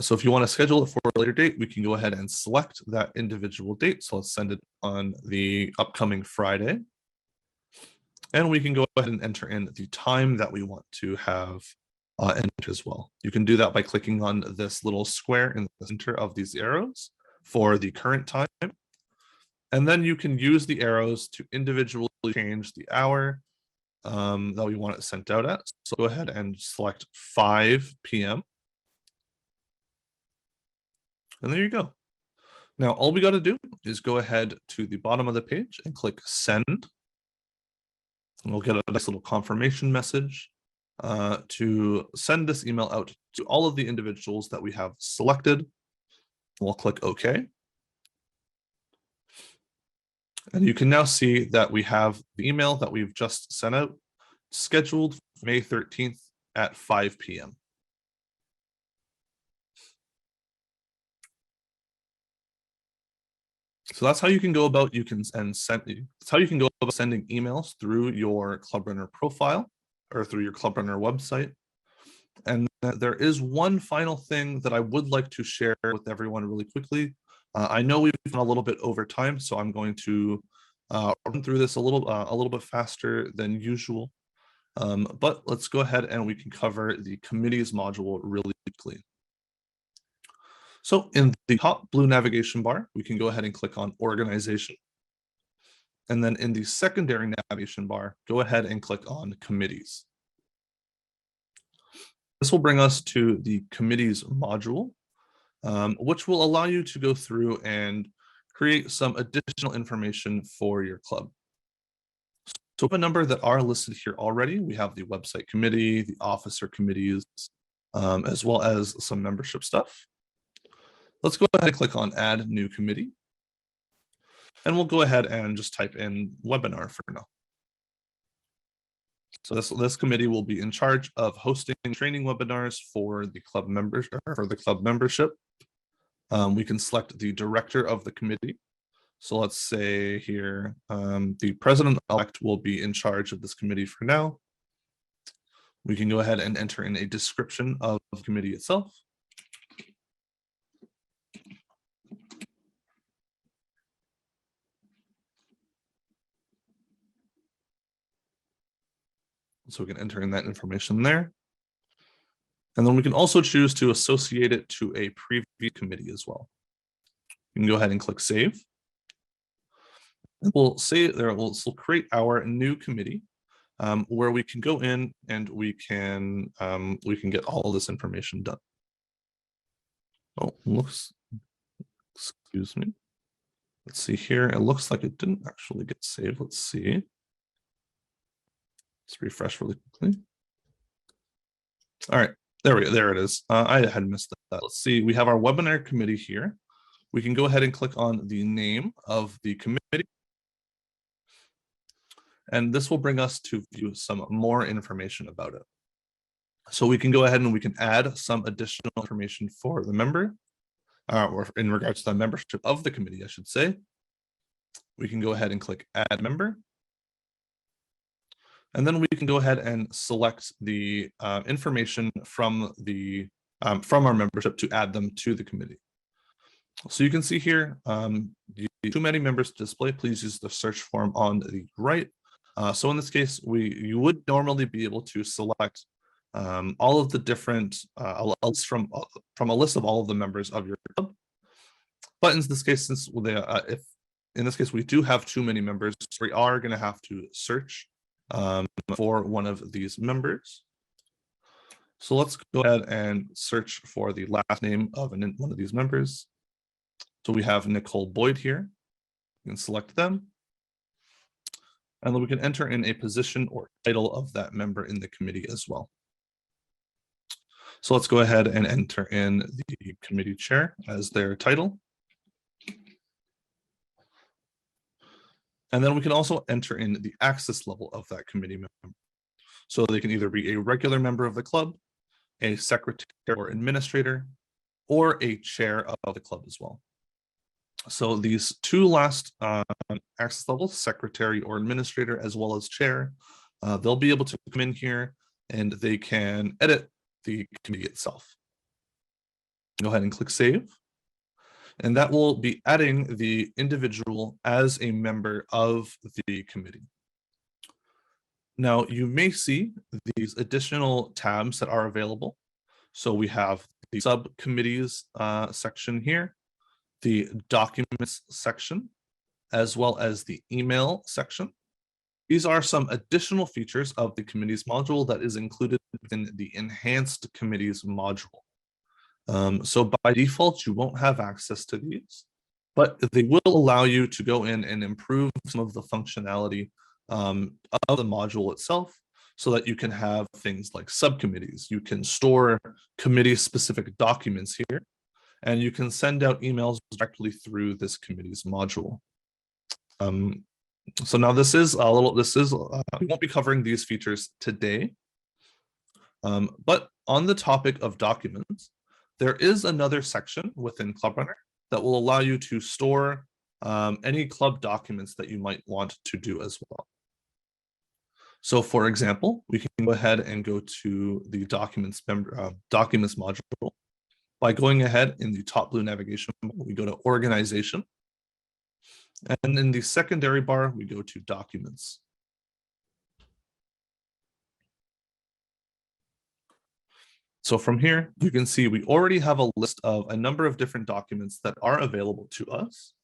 [SPEAKER 1] So if you want to schedule it for a later date, we can go ahead and select that individual date. So let's send it on the upcoming Friday. And we can go ahead and enter in the time that we want to have entered as well. You can do that by clicking on this little square in the center of these arrows for the current time. And then you can use the arrows to individually change the hour that we want it sent out at. So go ahead and select 5 p.m. And there you go. Now, all we got to do is go ahead to the bottom of the page and click send. And we'll get a nice little confirmation message to send this email out to all of the individuals that we have selected. We'll click OK. And you can now see that we have the email that we've just sent out scheduled for May 13th at 5 p.m. So that's how you can go about sending emails through your Club Runner profile or through your Club Runner website. And there is one final thing that I would like to share with everyone really quickly. I know we've gone a little bit over time, so I'm going to run through this a little bit faster than usual. But let's go ahead and we can cover the committees module really quickly. So in the top blue navigation bar, we can go ahead and click on organization. And then in the secondary navigation bar, go ahead and click on committees. This will bring us to the committees module, which will allow you to go through and create some additional information for your club. So a number that are listed here already, we have the website committee, the officer committees, as well as some membership stuff. Let's go ahead and click on add new committee. And we'll go ahead and just type in webinar for now. So this committee will be in charge of hosting training webinars for the club members or for the club membership. We can select the director of the committee. So let's say here, the president-elect will be in charge of this committee for now. We can go ahead and enter in a description of the committee itself. So we can enter in that information there. And then we can also choose to associate it to a preview committee as well. You can go ahead and click save. And we'll create our new committee where we can go in and we can get all of this information done. Oh, excuse me. Let's see here. It looks like it didn't actually get saved. Let's see. Let's refresh really quickly. All right, there it is. I had missed that. Let's see. We have our webinar committee here. We can go ahead and click on the name of the committee. And this will bring us to view some more information about it. So we can go ahead and we can add some additional information for the member, or in regards to the membership of the committee, I should say. We can go ahead and click Add Member. And then we can go ahead and select the information from our membership to add them to the committee. So you can see here, too many members to display, please use the search form on the right. So in this case, you would normally be able to select all of the different from a list of all of the members of your club. But in this case, since if in this case we do have too many members, we are going to have to search for one of these members. So let's go ahead and search for the last name of one of these members. So we have Nicole Boyd here. You can select them. And then we can enter in a position or title of that member in the committee as well. So let's go ahead and enter in the committee chair as their title. And then we can also enter in the access level of that committee member. So they can either be a regular member of the club, a secretary or administrator, or a chair of the club as well. So these two last access levels, secretary or administrator, as well as chair, they'll be able to come in here and they can edit the committee itself. Go ahead and click Save. And that will be adding the individual as a member of the committee. Now, you may see these additional tabs that are available. So we have the subcommittees section here, the documents section, as well as the email section. These are some additional features of the committees module that is included within the enhanced committees module. So by default, you won't have access to these, but they will allow you to go in and improve some of the functionality of the module itself, so that you can have things like subcommittees. You can store committee-specific documents here, and you can send out emails directly through this committees module. So now we won't be covering these features today, but on the topic of documents, there is another section within Club Runner that will allow you to store any club documents that you might want to do as well. So for example, we can go ahead and go to the documents module. By going ahead in the top blue navigation, we go to organization. And in the secondary bar, we go to documents. So from here, you can see we already have a list of a number of different documents that are available to us.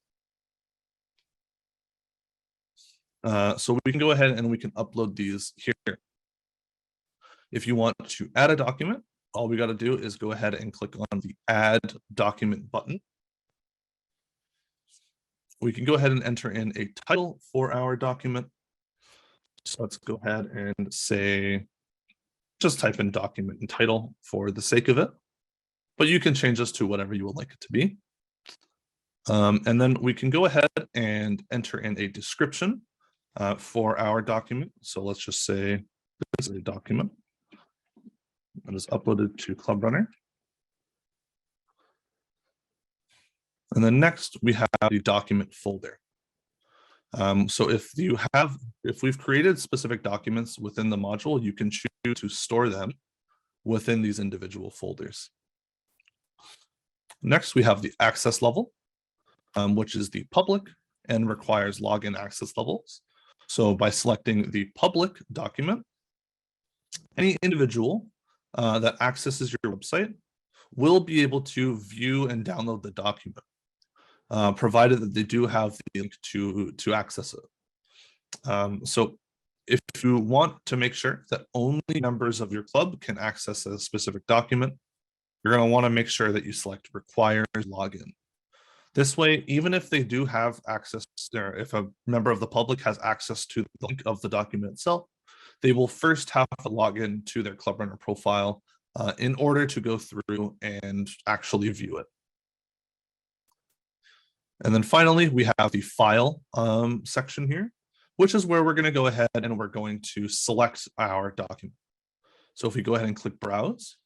[SPEAKER 1] So we can go ahead and we can upload these here. If you want to add a document, all we got to do is go ahead and click on the Add Document button. We can go ahead and enter in a title for our document. So let's go ahead and say, just type in document and title for the sake of it, but you can change this to whatever you would like it to be. And then we can go ahead and enter in a description for our document. So let's just say this is a document that is uploaded to Club Runner. And then next we have the document folder. So if we've created specific documents within the module, you can choose to store them within these individual folders. Next, we have the access level, which is the public and requires login access levels. So by selecting the public document, any individual that accesses your website will be able to view and download the document, provided that they do have the link to access it. So if you want to make sure that only members of your club can access a specific document, you're going to want to make sure that you select requires login. This way, even if they do have access, or if a member of the public has access to the link of the document itself, they will first have to log in to their Club Runner profile in order to go through and actually view it. And then finally, we have the file section here. which is where we're going to go ahead and we're going to select our document. So if we go ahead and click Browse,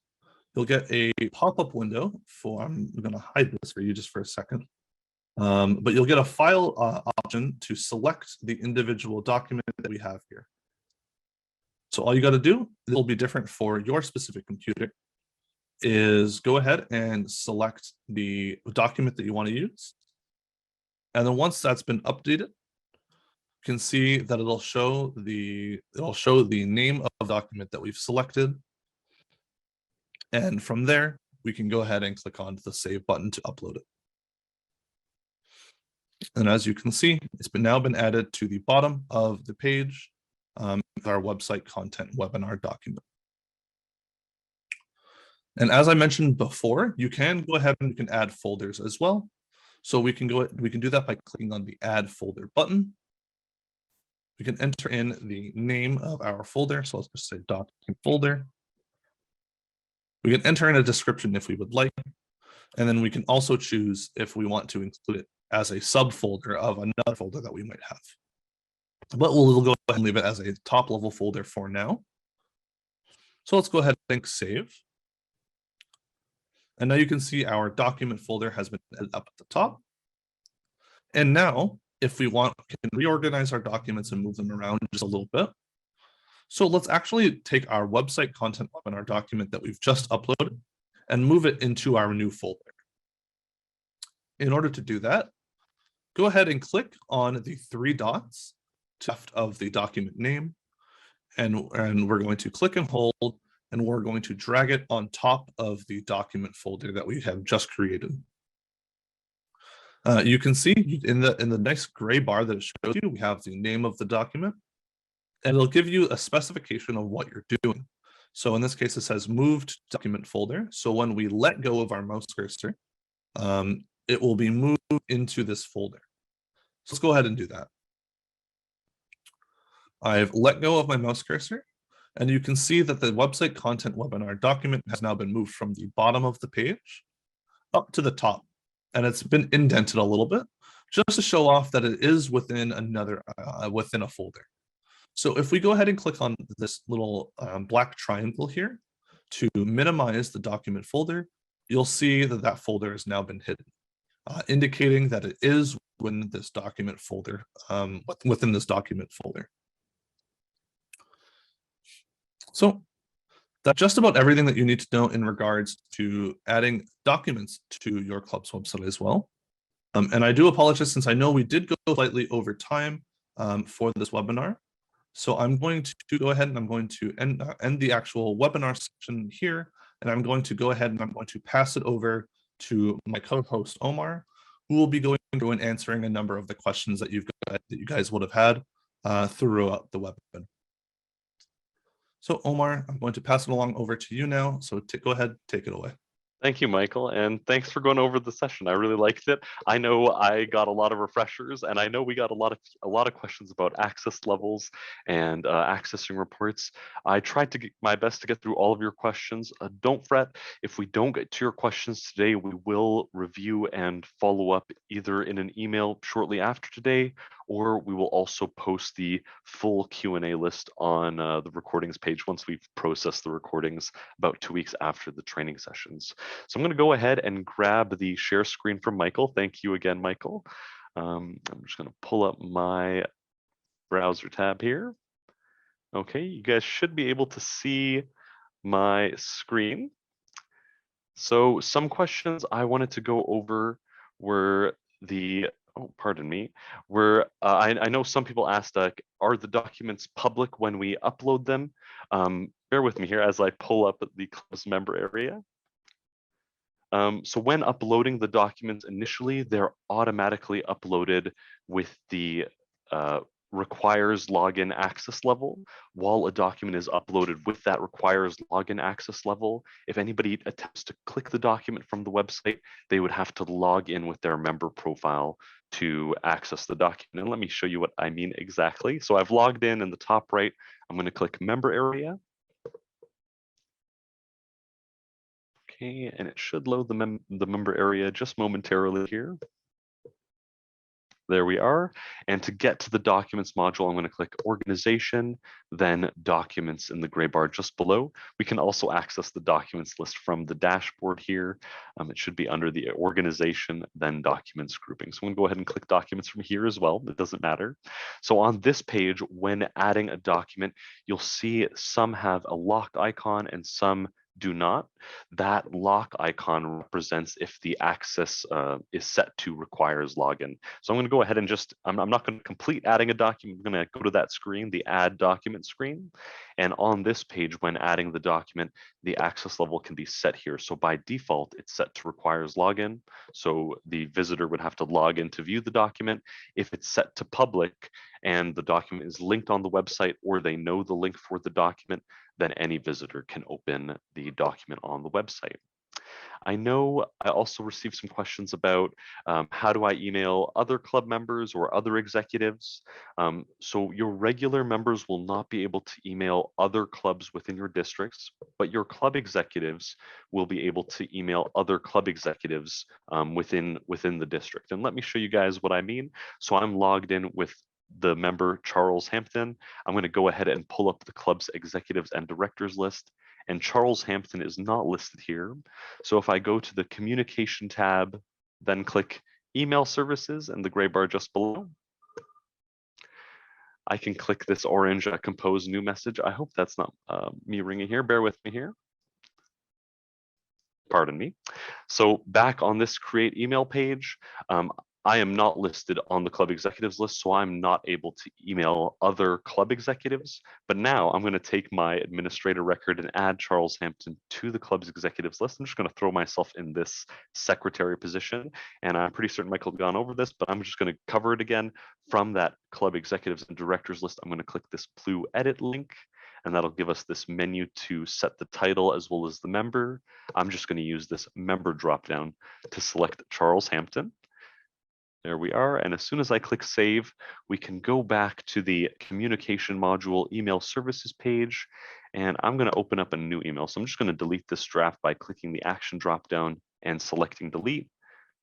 [SPEAKER 1] you'll get a pop-up window for, I'm going to hide this for you just for a second, but you'll get a file option to select the individual document that we have here. So all you got to do, it'll be different for your specific computer, is go ahead and select the document that you want to use. And then once that's been updated, you can see that it'll show the name of the document that we've selected. And from there, we can go ahead and click on the Save button to upload it. And as you can see, it's now been added to the bottom of the page with our website content webinar document. And as I mentioned before, you can go ahead and you can add folders as well. So we can do that by clicking on the Add Folder button. We can enter in the name of our folder. So let's just say document folder. We can enter in a description if we would like. And then we can also choose if we want to include it as a subfolder of another folder that we might have. But we'll go ahead and leave it as a top level folder for now. So let's go ahead and click Save. And now you can see our document folder has been added up at the top. And now, if we want, we can reorganize our documents and move them around just a little bit. So let's actually take our website content webinar document that we've just uploaded and move it into our new folder. In order to do that, go ahead and click on the three dots to the left of the document name. And we're going to click and hold, and we're going to drag it on top of the document folder that we have just created. You can see in the nice gray bar that it shows you, we have the name of the document, and it'll give you a specification of what you're doing. So in this case, it says moved document folder. So when we let go of our mouse cursor, it will be moved into this folder. So let's go ahead and do that. I've let go of my mouse cursor, and you can see that the website content webinar document has now been moved from the bottom of the page up to the top, and it's been indented a little bit just to show off that it is within within a folder. So if we go ahead and click on this little black triangle here to minimize the document folder, you'll see that that folder has now been hidden, indicating that it is within this document folder, within this document folder. So that's just about everything that you need to know in regards to adding documents to your club's website as well. And I do apologize since I know we did go slightly over time for this webinar. So I'm going to go ahead and I'm going to end the actual webinar section here. And I'm going to go ahead and I'm going to pass it over to my co-host Omar, who will be going through and answering a number of the questions that you guys would have had throughout the webinar. So Omar, I'm going to pass it along over to you now. So go ahead, take it away.
[SPEAKER 2] Thank you, Michael, and thanks for going over the session. I really liked it. I know I got a lot of refreshers, and I know we got a lot of questions about access levels and accessing reports. I tried to get my best to get through all of your questions. Don't fret if we don't get to your questions today. We will review and follow up either in an email shortly after today, or we will also post the full Q&A list on the recordings page once we've processed the recordings about 2 weeks after the training sessions. So I'm going to go ahead and grab the share screen from Michael. Thank you again, Michael. I'm just going to pull up my browser tab here. Okay, you guys should be able to see my screen. So some questions I wanted to go over were the, oh, pardon me, were, I know some people asked, are the documents public when we upload them? Bear with me here as I pull up the club's member area. So when uploading the documents initially, they're automatically uploaded with the requires login access level. While a document is uploaded with that requires login access level, if anybody attempts to click the document from the website, they would have to log in with their member profile to access the document. And let me show you what I mean exactly. So I've logged in the top right, I'm going to click member area. And it should load the member area just momentarily here. There we are. And to get to the documents module, I'm going to click organization, then documents in the gray bar just below. We can also access the documents list from the dashboard here. It should be under the organization, then documents grouping. So I'm going to go ahead and click documents from here as well. It doesn't matter. So on this page, when adding a document, you'll see some have a lock icon and some do not. That lock icon represents if the access is set to requires login. So I'm going to go ahead and just, I'm not going to complete adding a document. I'm going to go to that screen, the add document screen. And on this page, when adding the document, the access level can be set here. So by default, it's set to requires login. So the visitor would have to log in to view the document. If it's set to public and the document is linked on the website, or they know the link for the document, then any visitor can open the document on the website. I know I also received some questions about how do I email other club members or other executives. So your regular members will not be able to email other clubs within your districts, but your club executives will be able to email other club executives within the district. And let me show you guys what I mean. So I'm logged in with the member Charles Hampton. I'm going to go ahead and pull up the club's executives and directors list, and Charles Hampton is not listed here. So if I go to the communication tab, then click email services in the gray bar just below, I can click this orange compose new message. I hope that's not me ringing here. Bear with me here. Pardon me. So back on this create email page, I am not listed on the club executives list, so I'm not able to email other club executives. But now I'm going to take my administrator record and add Charles Hampton to the club's executives list. I'm just going to throw myself in this secretary position. And I'm pretty certain Michael had gone over this, but I'm just going to cover it again. From that club executives and directors list, I'm going to click this blue edit link, and that'll give us this menu to set the title as well as the member. I'm just going to use this member dropdown to select Charles Hampton. There we are. And as soon as I click save, we can go back to the communication module email services page. And I'm going to open up a new email. So I'm just going to delete this draft by clicking the action dropdown and selecting delete.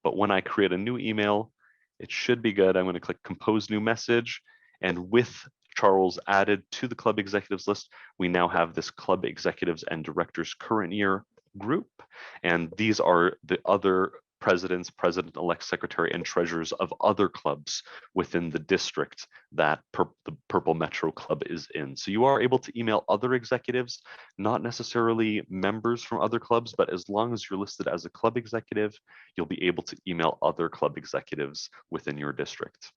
[SPEAKER 2] But when I create a new email, it should be good. I'm going to click compose new message. And with Charles added to the club executives list, we now have this club executives and directors current year group. And these are the other presidents, president-elect, secretary, and treasurers of other clubs within the district that the Purple Metro Club is in. So you are able to email other executives, not necessarily members from other clubs, but as long as you're listed as a club executive, you'll be able to email other club executives within your district.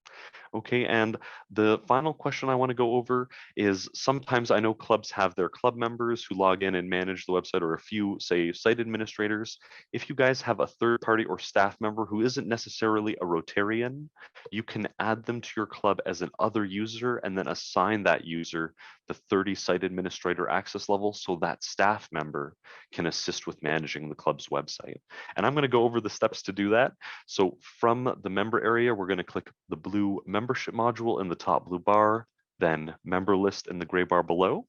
[SPEAKER 2] Okay, and the final question I want to go over is sometimes I know clubs have their club members who log in and manage the website, or a few, say, site administrators. If you guys have a third party or staff member who isn't necessarily a Rotarian, you can add them to your club as an other user and then assign that user the 30 site administrator access level so that staff member can assist with managing the club's website. And I'm going to go over the steps to do that. So from the member area, we're going to click the blue membership module in the top blue bar, then member list in the gray bar below.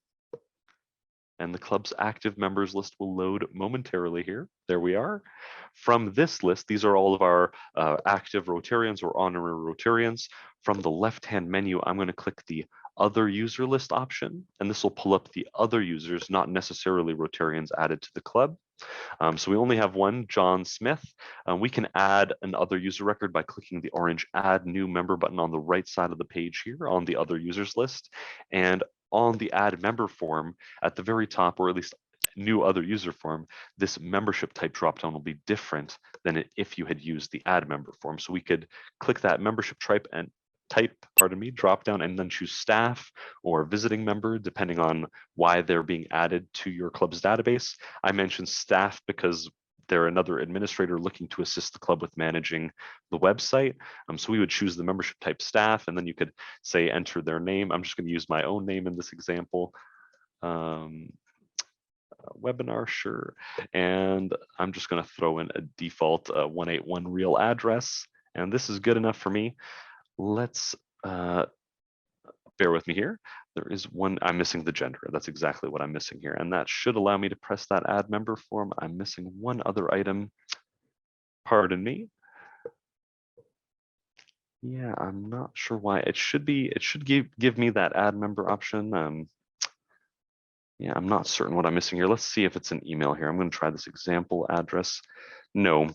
[SPEAKER 2] And the club's active members list will load momentarily here. There we are. From this list, these are all of our active Rotarians or honorary Rotarians. From the left-hand menu, I'm going to click the other user list option, and this will pull up the other users, not necessarily Rotarians, added to the club. So we only have one, John Smith. We can add an other user record by clicking the orange add new member button on the right side of the page here on the other users list. And on the add member form at the very top, or at least new other user form, this membership type dropdown will be different than if you had used the add member form. So we could click that membership type and drop down, and then choose staff or visiting member, depending on why they're being added to your club's database. I mentioned staff because they're another administrator looking to assist the club with managing the website. So we would choose the membership type staff, and then you could say enter their name. I'm just going to use my own name in this example. Webinar, sure. And I'm just going to throw in a default 181 real address, and this is good enough for me. Let's bear with me here. There is one, I'm missing the gender. That's exactly what I'm missing here. And that should allow me to press that add member form. I'm missing one other item. Pardon me. Yeah, I'm not sure why. It should give me that add member option. Yeah, I'm not certain what I'm missing here. Let's see if it's an email here. I'm going to try this example address. No,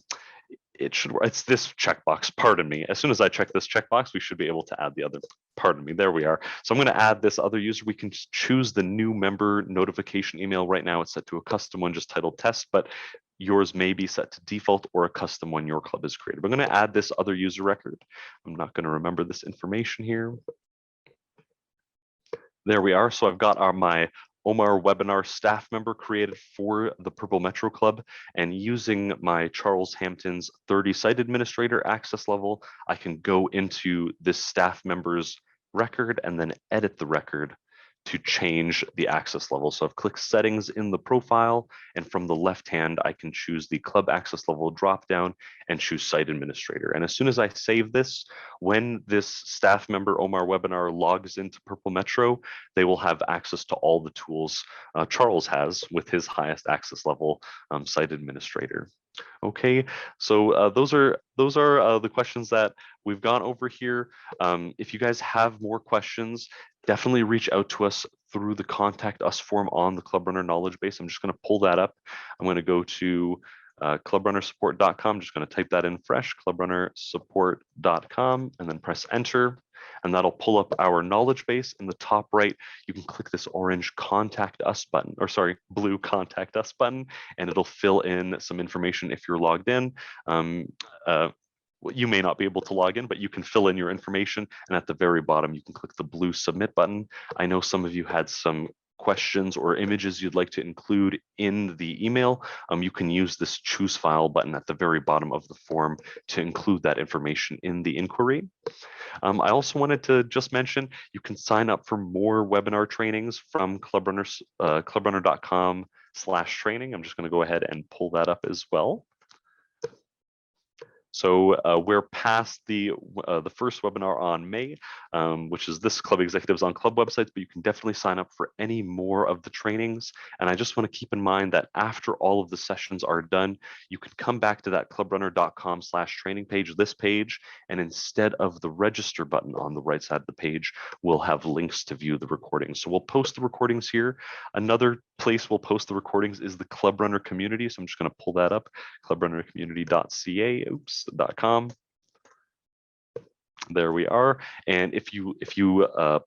[SPEAKER 2] it should work. It's this checkbox. Pardon me. As soon as I check this checkbox, we should be able to add the other. Pardon me. There we are. So I'm going to add this other user. We can choose the new member notification email. Right now, it's set to a custom one just titled test, but yours may be set to default or a custom one your club is created. We're going to add this other user record. I'm not going to remember this information here. There we are. So I've got my Omar webinar staff member created for the Purple Metro Club, and using my Charles Hampton's 30 site administrator access level, I can go into this staff member's record and then edit the record to change the access level. So I've clicked settings in the profile, and from the left hand, I can choose the club access level drop down and choose site administrator. And as soon as I save this, when this staff member Omar webinar logs into Purple Metro, they will have access to all the tools Charles has with his highest access level site administrator. Okay, so those are the questions that we've gone over here. If you guys have more questions, definitely reach out to us through the contact us form on the Club Runner knowledge base. I'm just going to pull that up. I'm going to go to clubrunnersupport.com. I'm just going to type that in fresh, clubrunnersupport.com, and then press enter. And that'll pull up our knowledge base. In the top right, you can click this orange contact us button, or sorry, blue contact us button, and it'll fill in some information if you're logged in. You may not be able to log in, but you can fill in your information. And at the very bottom, you can click the blue submit button. I know some of you had some questions or images you'd like to include in the email. You can use this choose file button at the very bottom of the form to include that information in the inquiry. I also wanted to just mention you can sign up for more webinar trainings from clubrunner.com/training. I'm just going to go ahead and pull that up as well. So we're past the first webinar on May, which is this Club Executives on Club websites, but you can definitely sign up for any more of the trainings. And I just want to keep in mind that after all of the sessions are done, you can come back to that clubrunner.com/training page, this page, and instead of the register button on the right side of the page, we'll have links to view the recordings. So we'll post the recordings here. Another place we'll post the recordings is the Club Runner community. So I'm just going to pull that up, clubrunnercommunity.com. There we are. And if you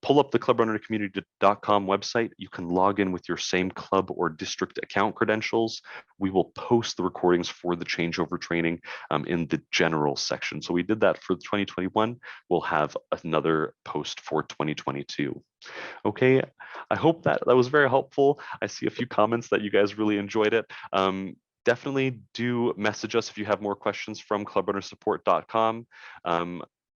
[SPEAKER 2] pull up the clubrunnercommunity.com website, you can log in with your same club or district account credentials. We will post the recordings for the changeover training in the general section. So we did that for 2021. We'll have another post for 2022. Okay, I hope that was very helpful. I see a few comments that you guys really enjoyed it. Definitely do message us if you have more questions from clubrunnersupport.com.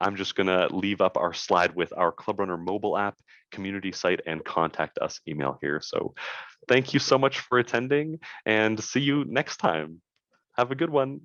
[SPEAKER 2] I'm just going to leave up our slide with our Club Runner mobile app, community site, and contact us email here. So thank you so much for attending, and see you next time. Have a good one.